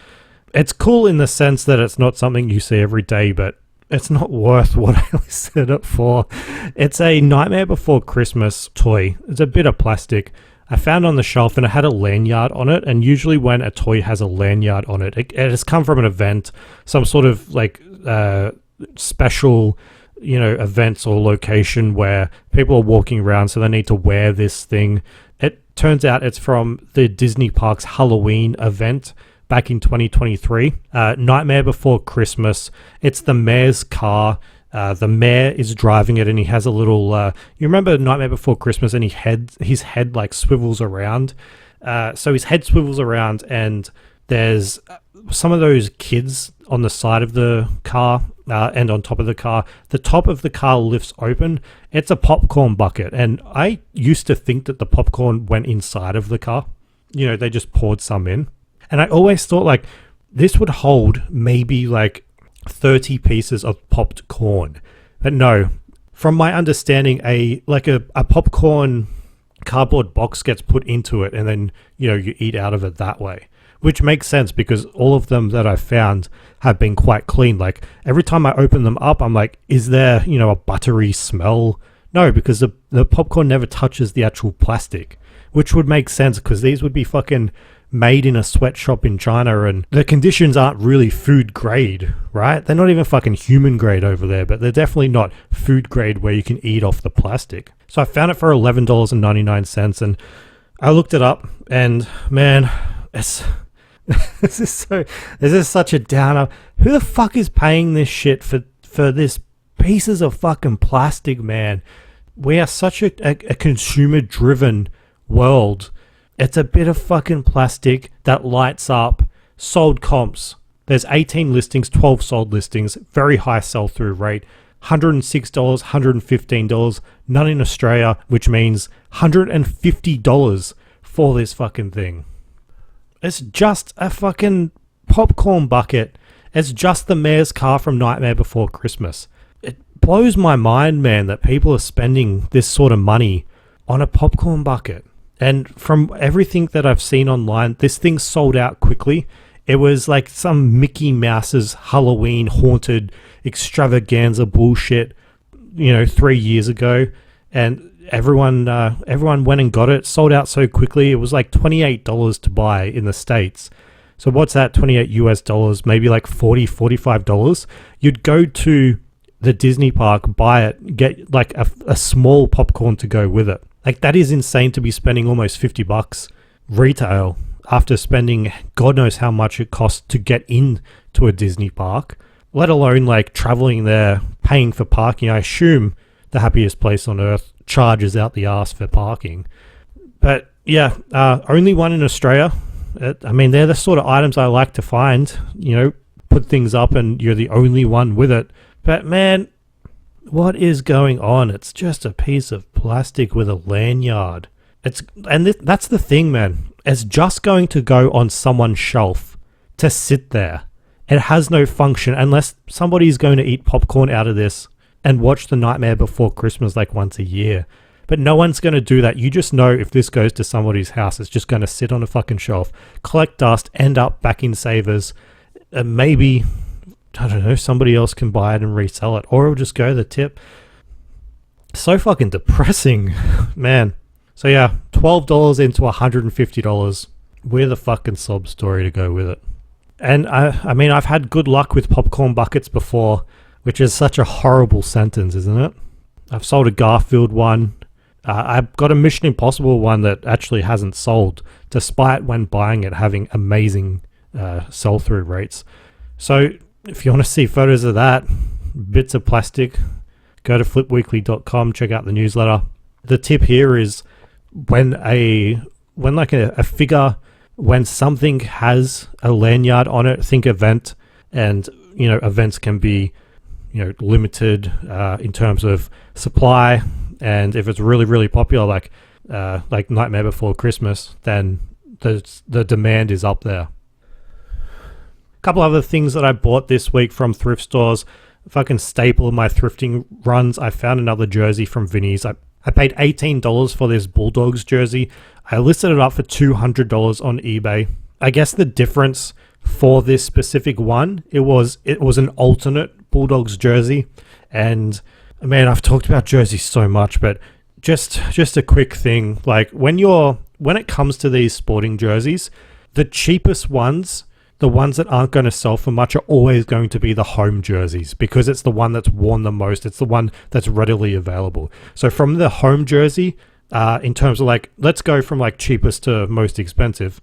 [SPEAKER 2] It's cool in the sense that it's not something you see every day, but it's not worth what I listed it for. It's a Nightmare Before Christmas toy. It's a bit of plastic. I found it on the shelf and it had a lanyard on it. And usually when a toy has a lanyard on it, it has come from an event, some sort of like special, events or location where people are walking around, so they need to wear this thing. It turns out it's from the Disney Parks Halloween event back in 2023. Nightmare Before Christmas. It's the mayor's car. The mayor is driving it, and he has a little. You remember Nightmare Before Christmas, and his head like swivels around. So his head swivels around, and there's some of those kids on the side of the car and on top of the car. The top of the car lifts open. It's a popcorn bucket, and I used to think that the popcorn went inside of the car. They just poured some in, and I always thought like this would hold maybe like 30 pieces of popped corn. But no, from my understanding, a popcorn cardboard box gets put into it, and then you eat out of it that way, which makes sense because all of them that I've found have been quite clean. Like every time I open them up, I'm like, is there a buttery smell? No, because the popcorn never touches the actual plastic, which would make sense because these would be fucking made in a sweatshop in China, and the conditions aren't really food grade, right? They're not even fucking human grade over there, but they're definitely not food grade where you can eat off the plastic. So I found it for $11.99, and I looked it up, and man, this is such a downer. Who the fuck is paying this shit for this pieces of fucking plastic, man? We are such a consumer driven world. It's a bit of fucking plastic that lights up. Sold comps. There's 18 listings, 12 sold listings. Very high sell-through rate. $106, $115. None in Australia, which means $150 for this fucking thing. It's just a fucking popcorn bucket. It's just the mayor's car from Nightmare Before Christmas. It blows my mind, man, that people are spending this sort of money on a popcorn bucket. And from everything that I've seen online, this thing sold out quickly. It was like some Mickey Mouse's Halloween haunted extravaganza bullshit, 3 years ago. And everyone went and got it. Sold out so quickly. It was like $28 to buy in the States. So what's that? 28 US dollars, maybe like $45. You'd go to the Disney park, buy it, get like a small popcorn to go with it. Like that is insane to be spending almost $50 retail after spending God knows how much it costs to get into a Disney park, let alone like traveling there, paying for parking. I assume the happiest place on earth charges out the arse for parking. But yeah, only one in Australia. I mean, they're the sort of items I like to find, put things up and you're the only one with it. But man, what is going on? It's just a piece of plastic with a lanyard. That's the thing, man. It's just going to go on someone's shelf to sit there. It has no function unless somebody's going to eat popcorn out of this and watch The Nightmare Before Christmas like once a year. But no one's going to do that. You just know if this goes to somebody's house, it's just going to sit on a fucking shelf, collect dust, end up back in savers, and maybe, I don't know, somebody else can buy it and resell it, or it'll just go to the tip. So fucking depressing, man. So yeah, $12 into $150. We're the fucking sob story to go with it. And I mean, I've had good luck with popcorn buckets before, which is such a horrible sentence, isn't it? I've sold a Garfield one. I've got a Mission Impossible one that actually hasn't sold, despite when buying it having amazing sell-through rates. So if you want to see photos of that, bits of plastic, go to flipweekly.com, check out the newsletter. The tip here is when a figure, when something has a lanyard on it, think event, and events can be limited in terms of supply, and if it's really, really popular like Nightmare Before Christmas, then the demand is up there. A couple other things that I bought this week from thrift stores, fucking staple of my thrifting runs. I found another jersey from Vinnie's. I paid $18 for this Bulldogs jersey. I listed it up for $200 on eBay. I guess the difference for this specific one, it was an alternate Bulldogs jersey. And man, I've talked about jerseys so much, but just a quick thing. Like when it comes to these sporting jerseys, the cheapest ones, the ones that aren't going to sell for much, are always going to be the home jerseys, because it's the one that's worn the most. It's the one that's readily available. So from the home jersey, in terms of let's go from cheapest to most expensive.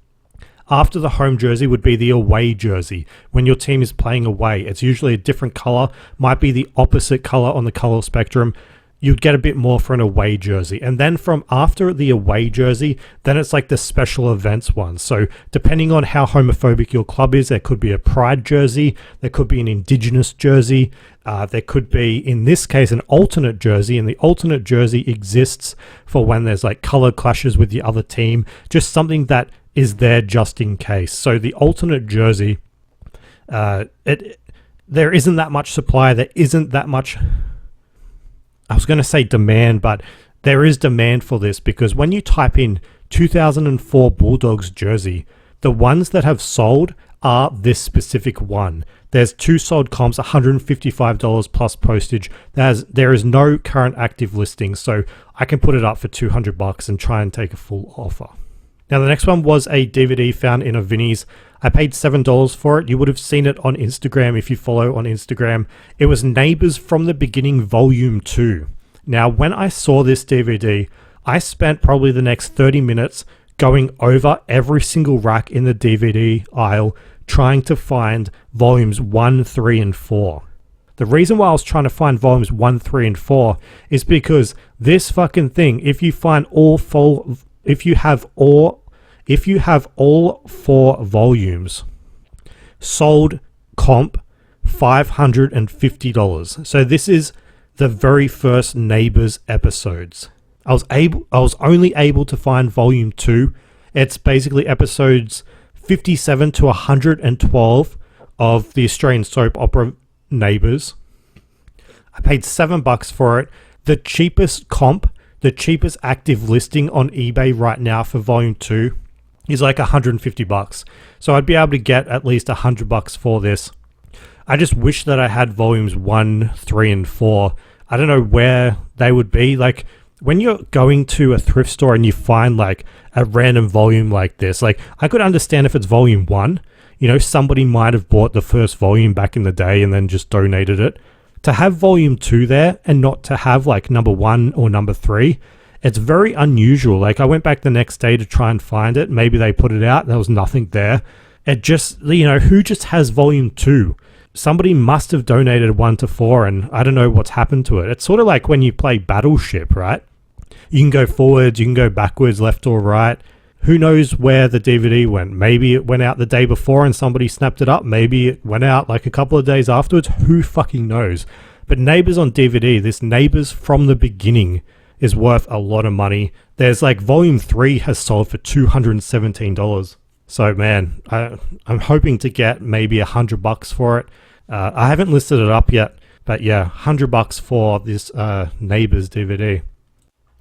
[SPEAKER 2] After the home jersey would be the away jersey. When your team is playing away, it's usually a different color, might be the opposite color on the color spectrum. You'd get a bit more for an away jersey. And then from after the away jersey, then it's like the special events one. So depending on how homophobic your club is, there could be a pride jersey, there could be an indigenous jersey, there could be, in this case, an alternate jersey. And the alternate jersey exists for when there's color clashes with the other team, just something that is there just in case. So the alternate jersey, there isn't that much supply, there isn't that much, I was going to say demand, but there is demand for this, because when you type in 2004 Bulldogs jersey, the ones that have sold are this specific one. There's 2 sold comps, $155 plus postage. There is no current active listing, so I can put it up for $200 and try and take a full offer. Now, the next one was a DVD found in a Vinnie's. I paid $7 for it. You would have seen it on Instagram if you follow on Instagram. It was Neighbours from the Beginning Volume 2. Now, when I saw this DVD, I spent probably the next 30 minutes going over every single rack in the DVD aisle trying to find volumes 1, 3, and 4. The reason why I was trying to find volumes 1, 3, and 4 is because this fucking thing, if you have all 4 volumes, sold comp $550. So this is the very first Neighbours episodes. I was only able to find volume 2. It's basically episodes 57 to 112 of the Australian soap opera Neighbours. I paid $7 for it. The cheapest comp, the cheapest active listing on eBay right now for volume 2 is $150. So I'd be able to get at least $100 for this. I just wish that I had volumes 1, 3, and 4. I don't know where they would be. When you're going to a thrift store and you find a random volume like this, I could understand if it's volume 1. Somebody might have bought the first volume back in the day and then just donated it. To have volume 2 there and not to have number 1 or number 3, it's very unusual. I went back the next day to try and find it. Maybe they put it out. There was nothing there. It just, who just has volume 2? somebody must have donated 1 to 4, and I don't know what's happened to it. It's sort of like when you play Battleship, right? You can go forwards, you can go backwards, left or right. Who knows where the DVD went? Maybe it went out the day before and somebody snapped it up. Maybe it went out like a couple of days afterwards. Who fucking knows? But Neighbours on DVD, this Neighbours from the beginning is worth a lot of money. There's like volume 3 has sold for $217. So man, I'm hoping to get maybe $100 for it. I haven't listed it up yet, but yeah, $100 for this Neighbours DVD.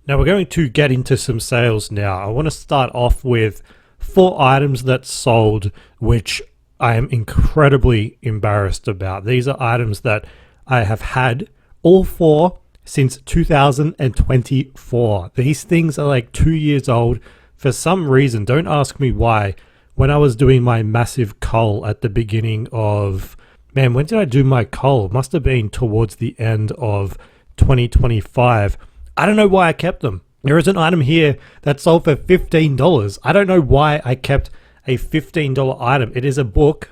[SPEAKER 2] Now we're going to get into some sales now. I want to start off with 4 items that sold, which I am incredibly embarrassed about. These are items that I have had, all 4, since 2024. These things are like 2 years old. For some reason, don't ask me why, when I was doing my massive cull at the beginning of... Man, when did I do my cull? It must have been towards the end of 2025. I don't know why I kept them. There is an item here that sold for $15. I don't know why I kept a $15 item. It is a book.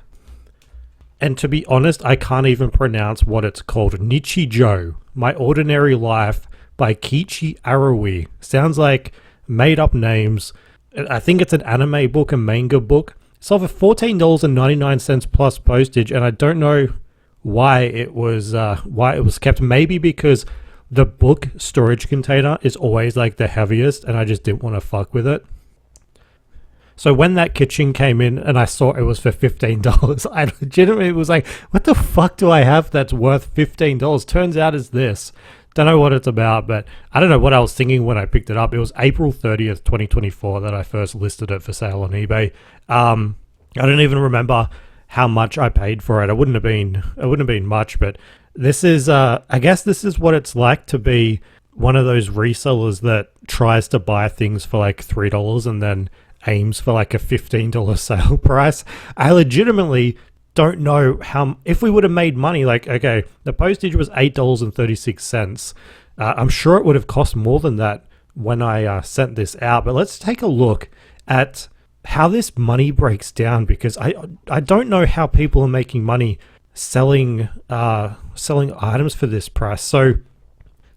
[SPEAKER 2] And to be honest, I can't even pronounce what it's called. Nichijou, My Ordinary Life by Kichi Arawi. Sounds like made up names. I think it's an anime book, a manga book. It sold for $14.99 plus postage. And I don't know why it was kept. Maybe because the book storage container is always like the heaviest and I just didn't want to fuck with it. So when that kitchen came in and I saw it was for $15, I legitimately was like, what the fuck do I have that's worth $15? Turns out it's this. Don't know what it's about, but I don't know what I was thinking when I picked it up. It was April 30th, 2024 that I first listed it for sale on eBay. I don't even remember how much I paid for it. It wouldn't have been much, but this is, I guess this is what it's like to be one of those resellers that tries to buy things for like $3 and then aims for like a $15 sale price. I legitimately don't know how, if we would have made money, like, okay, the postage was $8.36. I'm sure it would have cost more than that when I sent this out, but let's take a look at how this money breaks down, because I don't know how people are making money selling items for this price. So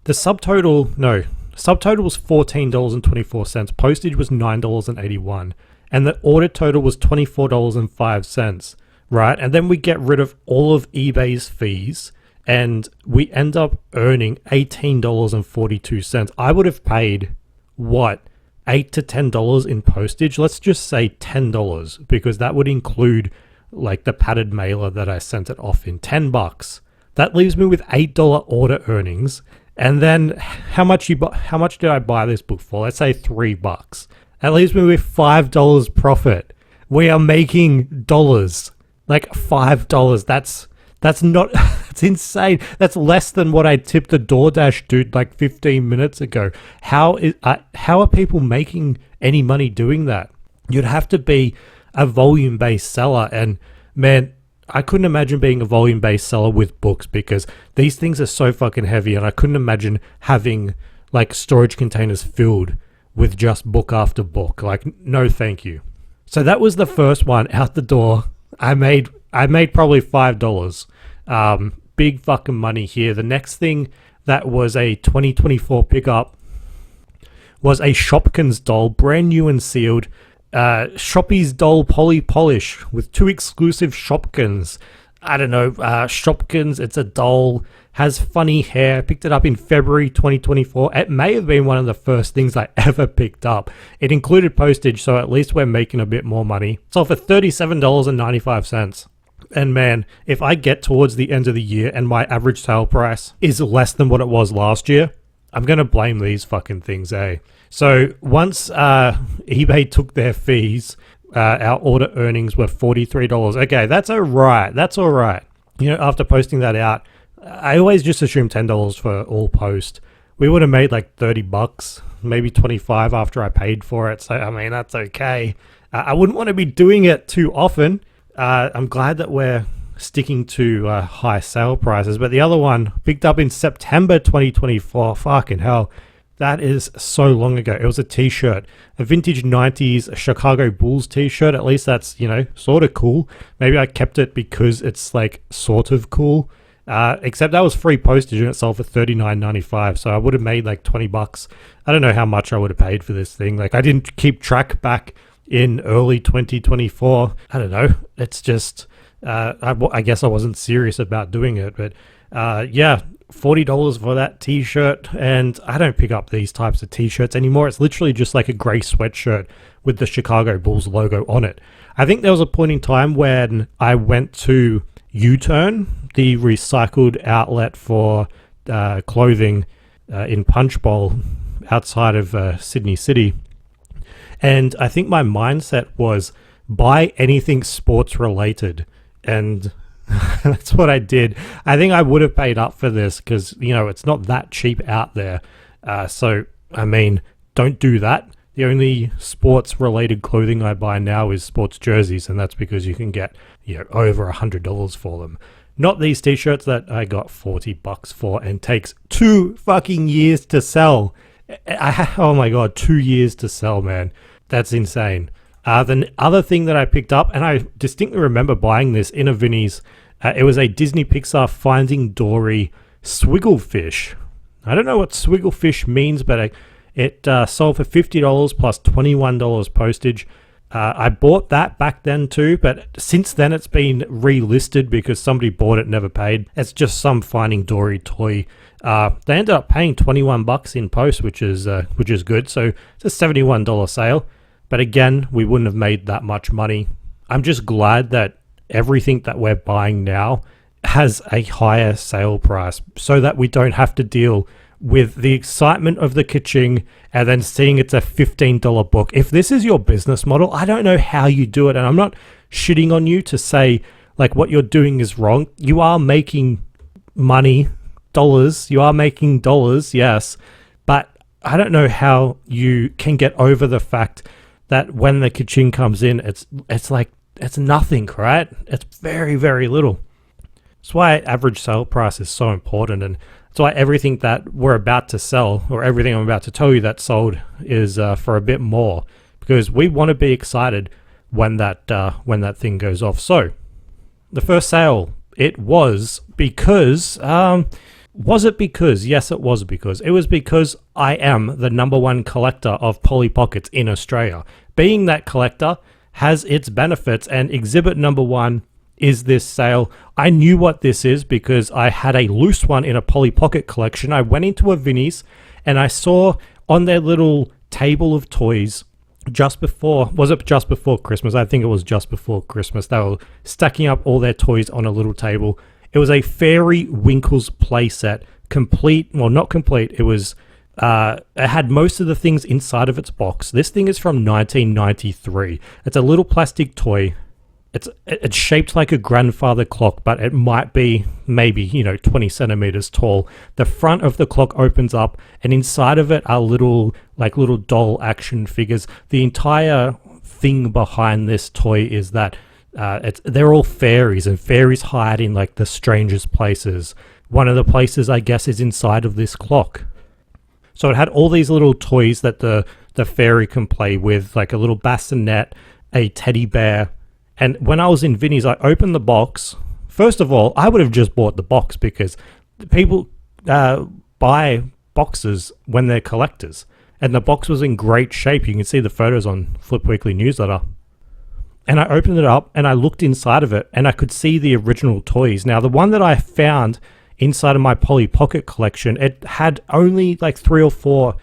[SPEAKER 2] the subtotal was $14.24, postage was $9.81, and the order total was $24.05, right? And then we get rid of all of eBay's fees and we end up earning $18.42. I would have paid what, $8 to $10 in postage? Let's just say $10, because that would include like the padded mailer that I sent it off in. $10. That leaves me with $8 order earnings. And then how much did I buy this book for? Let's say $3. That leaves me with $5 profit. We are making dollars. Like $5. That's not, that's insane. That's less than what I tipped the DoorDash dude like 15 minutes ago. How are people making any money doing that? You'd have to be a volume-based seller, and man, I couldn't imagine being a volume-based seller with books, because these things are so fucking heavy, and I couldn't imagine having like storage containers filled with just book after book. Like, no thank you. So that was the first one out the door. I made probably $5. Big fucking money here. The next thing that was a 2024 pickup was a Shopkins doll, brand new and sealed. Shoppy's doll poly polish with 2 exclusive Shopkins. I don't know, Shopkins, it's a doll, has funny hair. Picked it up in February 2024. It may have been one of the first things I ever picked up. It included postage, so at least we're making a bit more money. Sold for $37.95. And man, if I get towards the end of the year and my average sale price is less than what it was last year, I'm going to blame these fucking things, eh? So once eBay took their fees, our order earnings were $43. Okay, that's all right. You know, after posting that out, I always just assume $10 for all post. We would have made like $30, maybe $25 after I paid for it. So, I mean, that's okay. I wouldn't want to be doing it too often. I'm glad that we're sticking to high sale prices. But the other one picked up in September 2024. Fucking hell. That is so long ago. It was a t-shirt, a vintage 90s Chicago Bulls t-shirt. At least that's, sort of cool. Maybe I kept it because it's like sort of cool. Except that was free postage and it sold for $39.95. So I would have made like $20. I don't know how much I would have paid for this thing. Like I didn't keep track back in early 2024. I don't know. It's just, I guess I wasn't serious about doing it. But yeah, $40 for that t-shirt, and I don't pick up these types of t-shirts anymore. It's literally just like a grey sweatshirt with the Chicago Bulls logo on it. I think there was a point in time when I went to U-Turn, the recycled outlet for clothing in Punch Bowl outside of Sydney City, and I think my mindset was buy anything sports related, and that's what I did. I think I would have paid up for this because, it's not that cheap out there. So, I mean, don't do that. The only sports-related clothing I buy now is sports jerseys, and that's because you can get, over $100 for them. Not these t-shirts that I got $40 for and takes 2 fucking years to sell. Oh my God, 2 years to sell, man. That's insane. The other thing that I picked up, and I distinctly remember buying this in a Vinnie's, it was a Disney Pixar Finding Dory Swigglefish. I don't know what Swigglefish means, but it sold for $50 plus $21 postage. I bought that back then too, but since then it's been relisted because somebody bought it, never paid. It's just some Finding Dory toy. They ended up paying $21 in post, which is good. So it's a $71 sale. But again, we wouldn't have made that much money. I'm just glad that everything that we're buying now has a higher sale price so that we don't have to deal with the excitement of the ka-ching and then seeing it's a $15 book. If this is your business model, I don't know how you do it. And I'm not shitting on you to say like what you're doing is wrong. You are making money, dollars. You are making dollars, yes. But I don't know how you can get over the fact that when the ka-ching comes in, it's like, it's nothing, right? It's very, very little. That's why average sale price is so important, and that's why everything that we're about to sell, or everything I'm about to tell you that sold, is for a bit more, because we want to be excited when that thing goes off. So, the first sale, it was because... was it because? Yes, it was because. It was because I am the #1 collector of Polly Pockets in Australia. Being that collector has its benefits, and exhibit #1 is this sale. I knew what this is because I had a loose one in a Polly Pocket collection. I went into a Vinnie's and I saw on their little table of toys just before Christmas? I think it was just before Christmas. They were stacking up all their toys on a little table. It was a Fairy Winkles playset, complete. Well, not complete. It was. It had most of the things inside of its box. This thing is from 1993. It's a little plastic toy. It's shaped like a grandfather clock, but it might be maybe 20 centimeters tall. The front of the clock opens up, and inside of it are little doll action figures. The entire thing behind this toy is that. They're all fairies, and fairies hide in like the strangest places. One of the places, I guess, is inside of this clock. So it had all these little toys that the fairy can play with, like a little bassinet, a teddy bear. And when I was in Vinnie's, I opened the box. First of all, I would have just bought the box because people buy boxes when they're collectors. And the box was in great shape. You can see the photos on Flip Weekly newsletter. And I opened it up and I looked inside of it and I could see the original toys. Now, the one that I found inside of my Polly Pocket collection, it had only like 3 or 4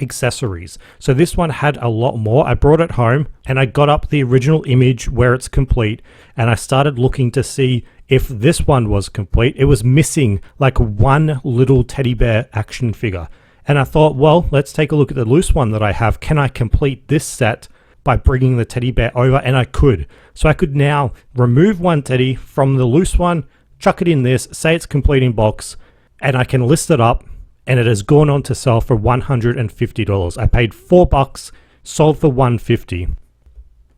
[SPEAKER 2] accessories. So this one had a lot more. I brought it home and I got up the original image where it's complete, and I started looking to see if this one was complete. It was missing like one little teddy bear action figure. And I thought, well, let's take a look at the loose one that I have. Can I complete this set by bringing the teddy bear over? And I could. So I could now remove one teddy from the loose one, chuck it in this, say it's complete in box, and I can list it up, and it has gone on to sell for $150. I paid $4, sold for $150.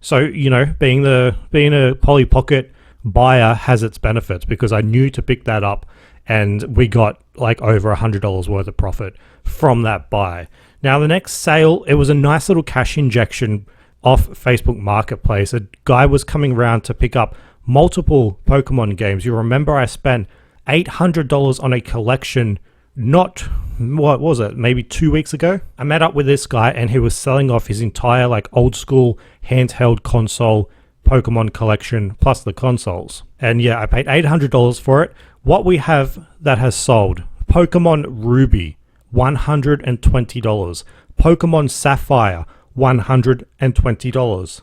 [SPEAKER 2] So, being a Polly Pocket buyer has its benefits because I knew to pick that up. and we got like over $100 worth of profit from that buy. Now the next sale, it was a nice little cash injection off Facebook Marketplace. A guy was coming around to pick up multiple Pokemon games. You remember I spent $800 on a collection not, what was it, maybe 2 weeks ago? I met up with this guy and he was selling off his entire like old school handheld console Pokemon collection plus the consoles. And yeah, I paid $800 for it. What we have that has sold: Pokemon Ruby, $120. Pokemon Sapphire, $120.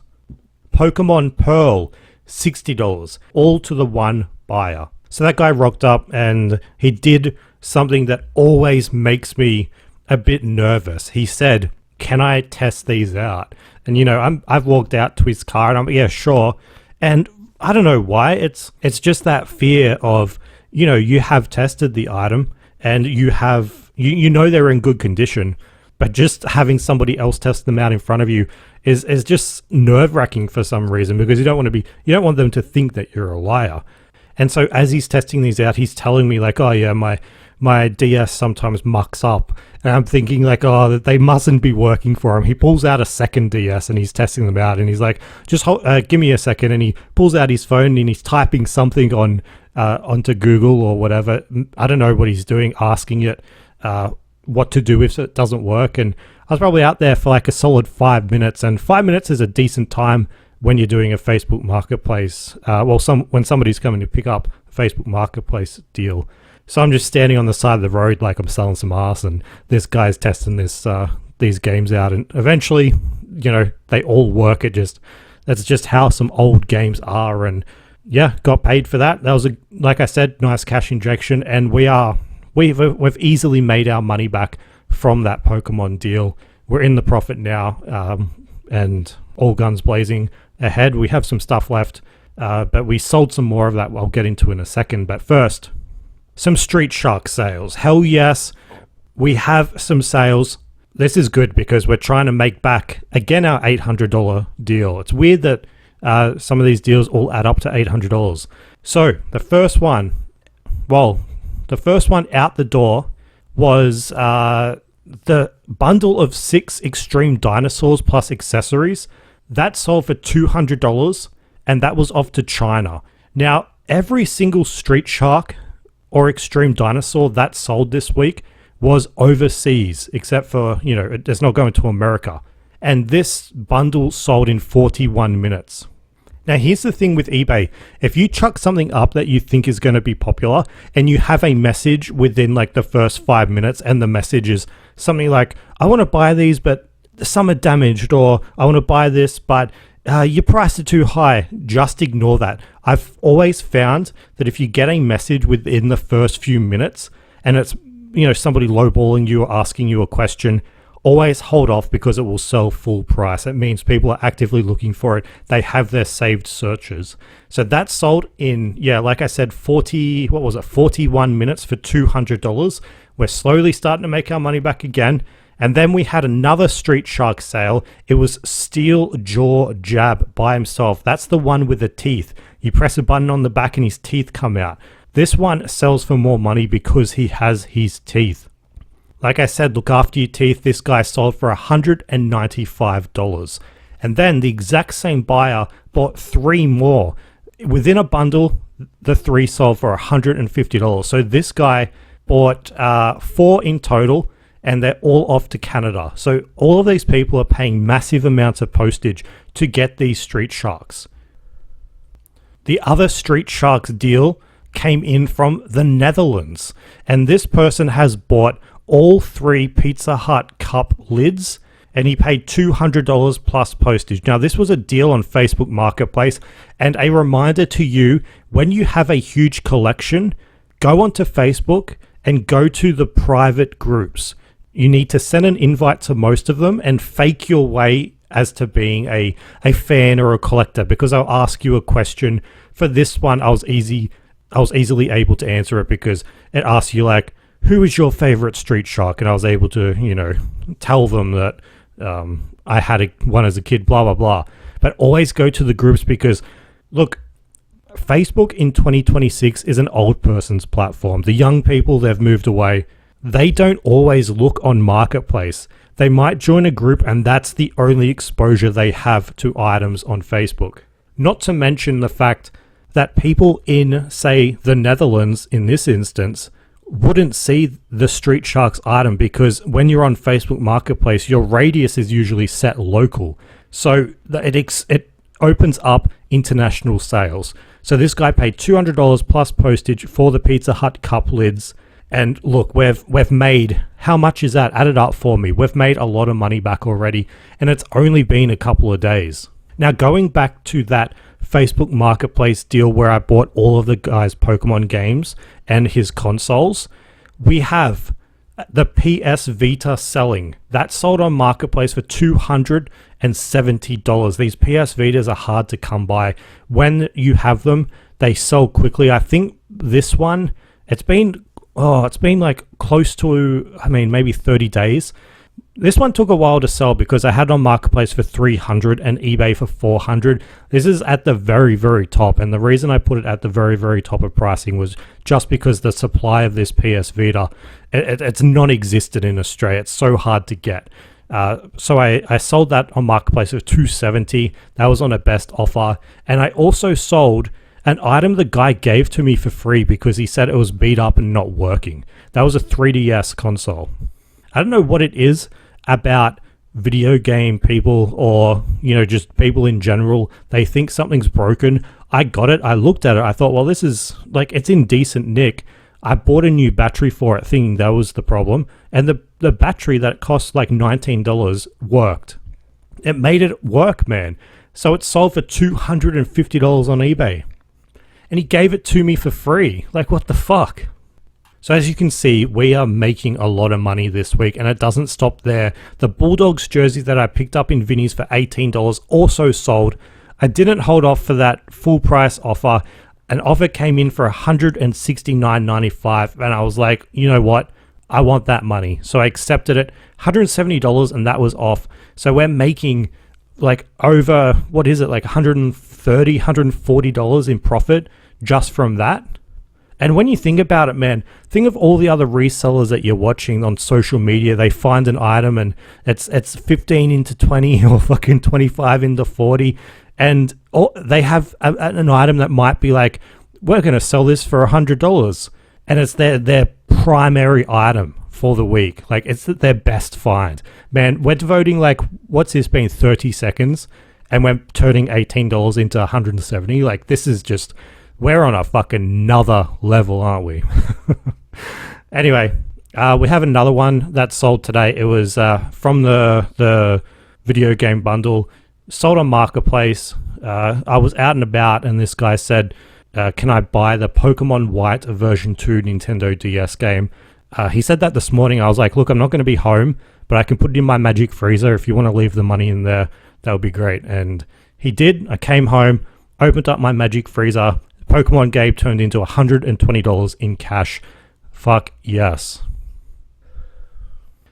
[SPEAKER 2] Pokemon Pearl, $60, all to the one buyer. So that guy rocked up and he did something that always makes me a bit nervous. He said, "Can I test these out?" And you know, I've walked out to his car and I'm, yeah, sure. And I don't know why. It's just that fear of, you know, you have tested the item and you know they're in good condition, but just having somebody else test them out in front of you is just nerve-wracking for some reason, because you don't want them to think that you're a liar. And so as he's testing these out, he's telling me like, "Oh yeah, my DS sometimes mucks up." And I'm thinking like, oh, they mustn't be working for him. He pulls out a second DS and he's testing them out, and he's like, "Just give me a second." And he pulls out his phone and he's typing something onto Google or whatever. I don't know what he's doing, asking it what to do if it doesn't work. And I was probably out there for like a solid 5 minutes, and 5 minutes is a decent time when you're doing a Facebook Marketplace. When somebody's coming to pick up a Facebook Marketplace deal. So I'm just standing on the side of the road like I'm selling some ass, and this guy's testing these games out, and eventually, you know, they all work. That's just how some old games are, and yeah, got paid for that. That was like I said, nice cash injection, and we've easily made our money back from that Pokemon deal. We're in the profit now, and all guns blazing ahead. We have some stuff left, but we sold some more of that I'll get into in a second. But first, some Street Shark sales. Hell yes, we have some sales. This is good because we're trying to make back, again, our $800 deal. It's weird that some of these deals all add up to $800. So the first one out the door was the bundle of 6 extreme dinosaurs plus accessories. That sold for $200, and that was off to China. Now, every single Street Shark or extreme dinosaur that sold this week was overseas, except for, you know, it's not going to America. And this bundle sold in 41 minutes. Now, here's the thing with eBay. If you chuck something up that you think is going to be popular and you have a message within like the first 5 minutes, and the message is something like, "I want to buy these, but some are damaged," or "I want to buy this, but your price is too high," just ignore that. I've always found that if you get a message within the first few minutes and it's, you know, somebody lowballing you or asking you a question, always hold off, because it will sell full price. It means people are actively looking for it. They have their saved searches. So that sold in, yeah, like I said, 41 minutes for $200. We're slowly starting to make our money back again. And then we had another Street Shark sale. It was Steel Jaw Jab by himself. That's the one with the teeth. You press a button on the back and his teeth come out. This one sells for more money because he has his teeth. Like I said, look after your teeth. This guy sold for $195. And then the exact same buyer bought 3 more. Within a bundle, the 3 sold for $150. So this guy bought 4 in total, and they're all off to Canada. So all of these people are paying massive amounts of postage to get these Street Sharks. The other Street Sharks deal came in from the Netherlands, and this person has bought all 3 Pizza Hut cup lids, and he paid $200 plus postage. Now, this was a deal on Facebook Marketplace, and a reminder to you, when you have a huge collection, go onto Facebook and go to the private groups. You need to send an invite to most of them and fake your way as to being a fan or a collector, because I'll ask you a question. For this one, I was easily able to answer it, because it asks you like, who is your favorite Street Shark? And I was able to, you know, tell them that I had one as a kid, blah, blah, blah. But always go to the groups, because look, Facebook in 2026 is an old person's platform. The young people, they've moved away. They don't always look on Marketplace. They might join a group and that's the only exposure they have to items on Facebook. Not to mention the fact that people in, say, the Netherlands, in this instance, wouldn't see the Street Sharks item because when you're on Facebook Marketplace, your radius is usually set local. So it opens up international sales. So this guy paid $200 plus postage for the Pizza Hut cup lids. And look, we've made, how much is that? Add it up for me. We've made a lot of money back already, and it's only been a couple of days. Now, going back to that Facebook Marketplace deal where I bought all of the guy's Pokemon games and his consoles, we have the PS Vita selling. That sold on Marketplace for $270. These PS Vitas are hard to come by. When you have them, they sell quickly. I think this one, it's been like close to, maybe 30 days. This one took a while to sell because I had it on Marketplace for $300 and eBay for $400. This is at the very, very top. And the reason I put it at the very, very top of pricing was just because the supply of this PS Vita, it's non-existent in Australia. It's so hard to get. So I sold that on Marketplace for $270. That was on a best offer. And I also sold an item the guy gave to me for free because he said it was beat up and not working. That was a 3DS console. I don't know what it is about video game people or, just people in general. They think something's broken. I got it. I looked at it. I thought, well, this is it's in decent nick. I bought a new battery for it thinking that was the problem. And the battery that cost like $19 worked. It made it work, man. So it sold for $250 on eBay. And he gave it to me for free. Like, what the fuck? So as you can see, we are making a lot of money this week, and it doesn't stop there. The Bulldogs jersey that I picked up in Vinny's for $18 also sold. I didn't hold off for that full price offer. An offer came in for $169.95, and I was like, you know what? I want that money. So I accepted it. $170, and that was off. So we're making over, $130, $140 in profit just from that. And when you think about it, man, think of all the other resellers that you're watching on social media. They find an item and it's 15 into 20 or fucking 25 into 40. And they have an item that might be like, we're going to sell this for $100. And it's their primary item for the week. It's their best find. Man, we're devoting what's this been, 30 seconds? And we're turning $18 into $170. This is just... we're on a fucking another level, aren't we? Anyway, we have another one that sold today. It was from the video game bundle, sold on Marketplace. I was out and about, and this guy said, can I buy the Pokemon White version 2 Nintendo DS game? He said that this morning. I was like, look, I'm not going to be home, but I can put it in my magic freezer. If you want to leave the money in there, that would be great. And he did. I came home, opened up my magic freezer. Pokemon game turned into $120 in cash. Fuck yes.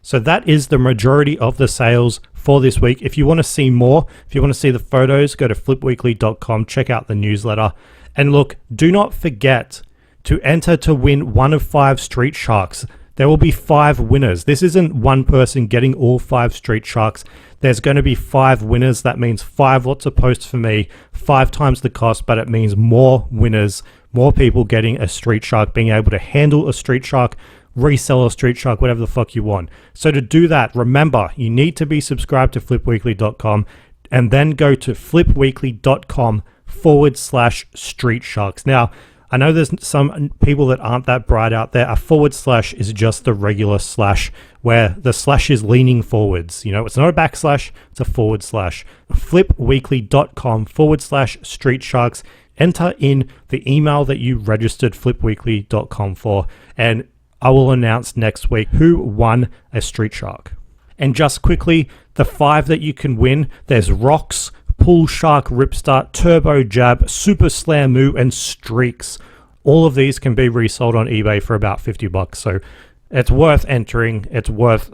[SPEAKER 2] So that is the majority of the sales for this week. If you want to see more, if you want to see the photos, go to flipweekly.com, check out the newsletter. And look, do not forget to enter to win one of 5 Street Sharks. There will be 5 winners. This isn't one person getting all 5 Street Sharks. There's going to be 5 winners. That means 5 lots of posts for me, 5 times the cost, but it means more winners, more people getting a Street Shark, being able to handle a Street Shark, resell a Street Shark, whatever the fuck you want. So to do that, remember, you need to be subscribed to flipweekly.com and then go to flipweekly.com/Street Sharks. Now, I know there's some people that aren't that bright out there. A // is just the regular slash where the slash is leaning forwards. It's not a backslash, it's a // flipweekly.com/Street Sharks. Enter in the email that you registered flipweekly.com for, and I will announce next week who won a Street Shark. And just quickly, the 5 that you can win, there's Rocks, Pool Shark, Ripstart, Turbo Jab, Super Slamoo, and Streaks. All of these can be resold on eBay for about $50. So it's worth entering. It's worth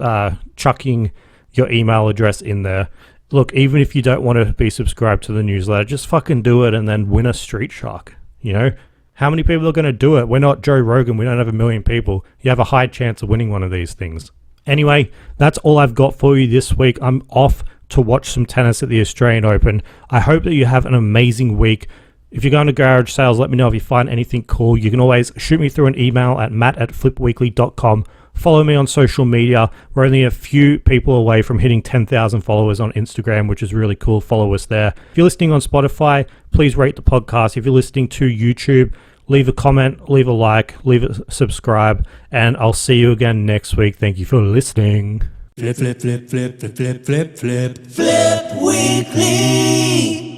[SPEAKER 2] chucking your email address in there. Look, even if you don't want to be subscribed to the newsletter, just fucking do it and then win a Street Shark. You know, how many people are going to do it? We're not Joe Rogan. We don't have 1 million people. You have a high chance of winning one of these things. Anyway, that's all I've got for you this week. I'm off to watch some tennis at the Australian Open. I hope that you have an amazing week. If you're going to garage sales, let me know if you find anything cool. You can always shoot me through an email at matt@flipweekly.com. Follow me on social media. We're only a few people away from hitting 10,000 followers on Instagram, which is really cool. Follow us there. If you're listening on Spotify, please rate the podcast. If you're listening to YouTube, leave a comment, leave a like, leave a subscribe, and I'll see you again next week. Thank you for listening.
[SPEAKER 1] Flip, flip, flip, flip, flip, flip, flip, flip.
[SPEAKER 3] Flip Weekly.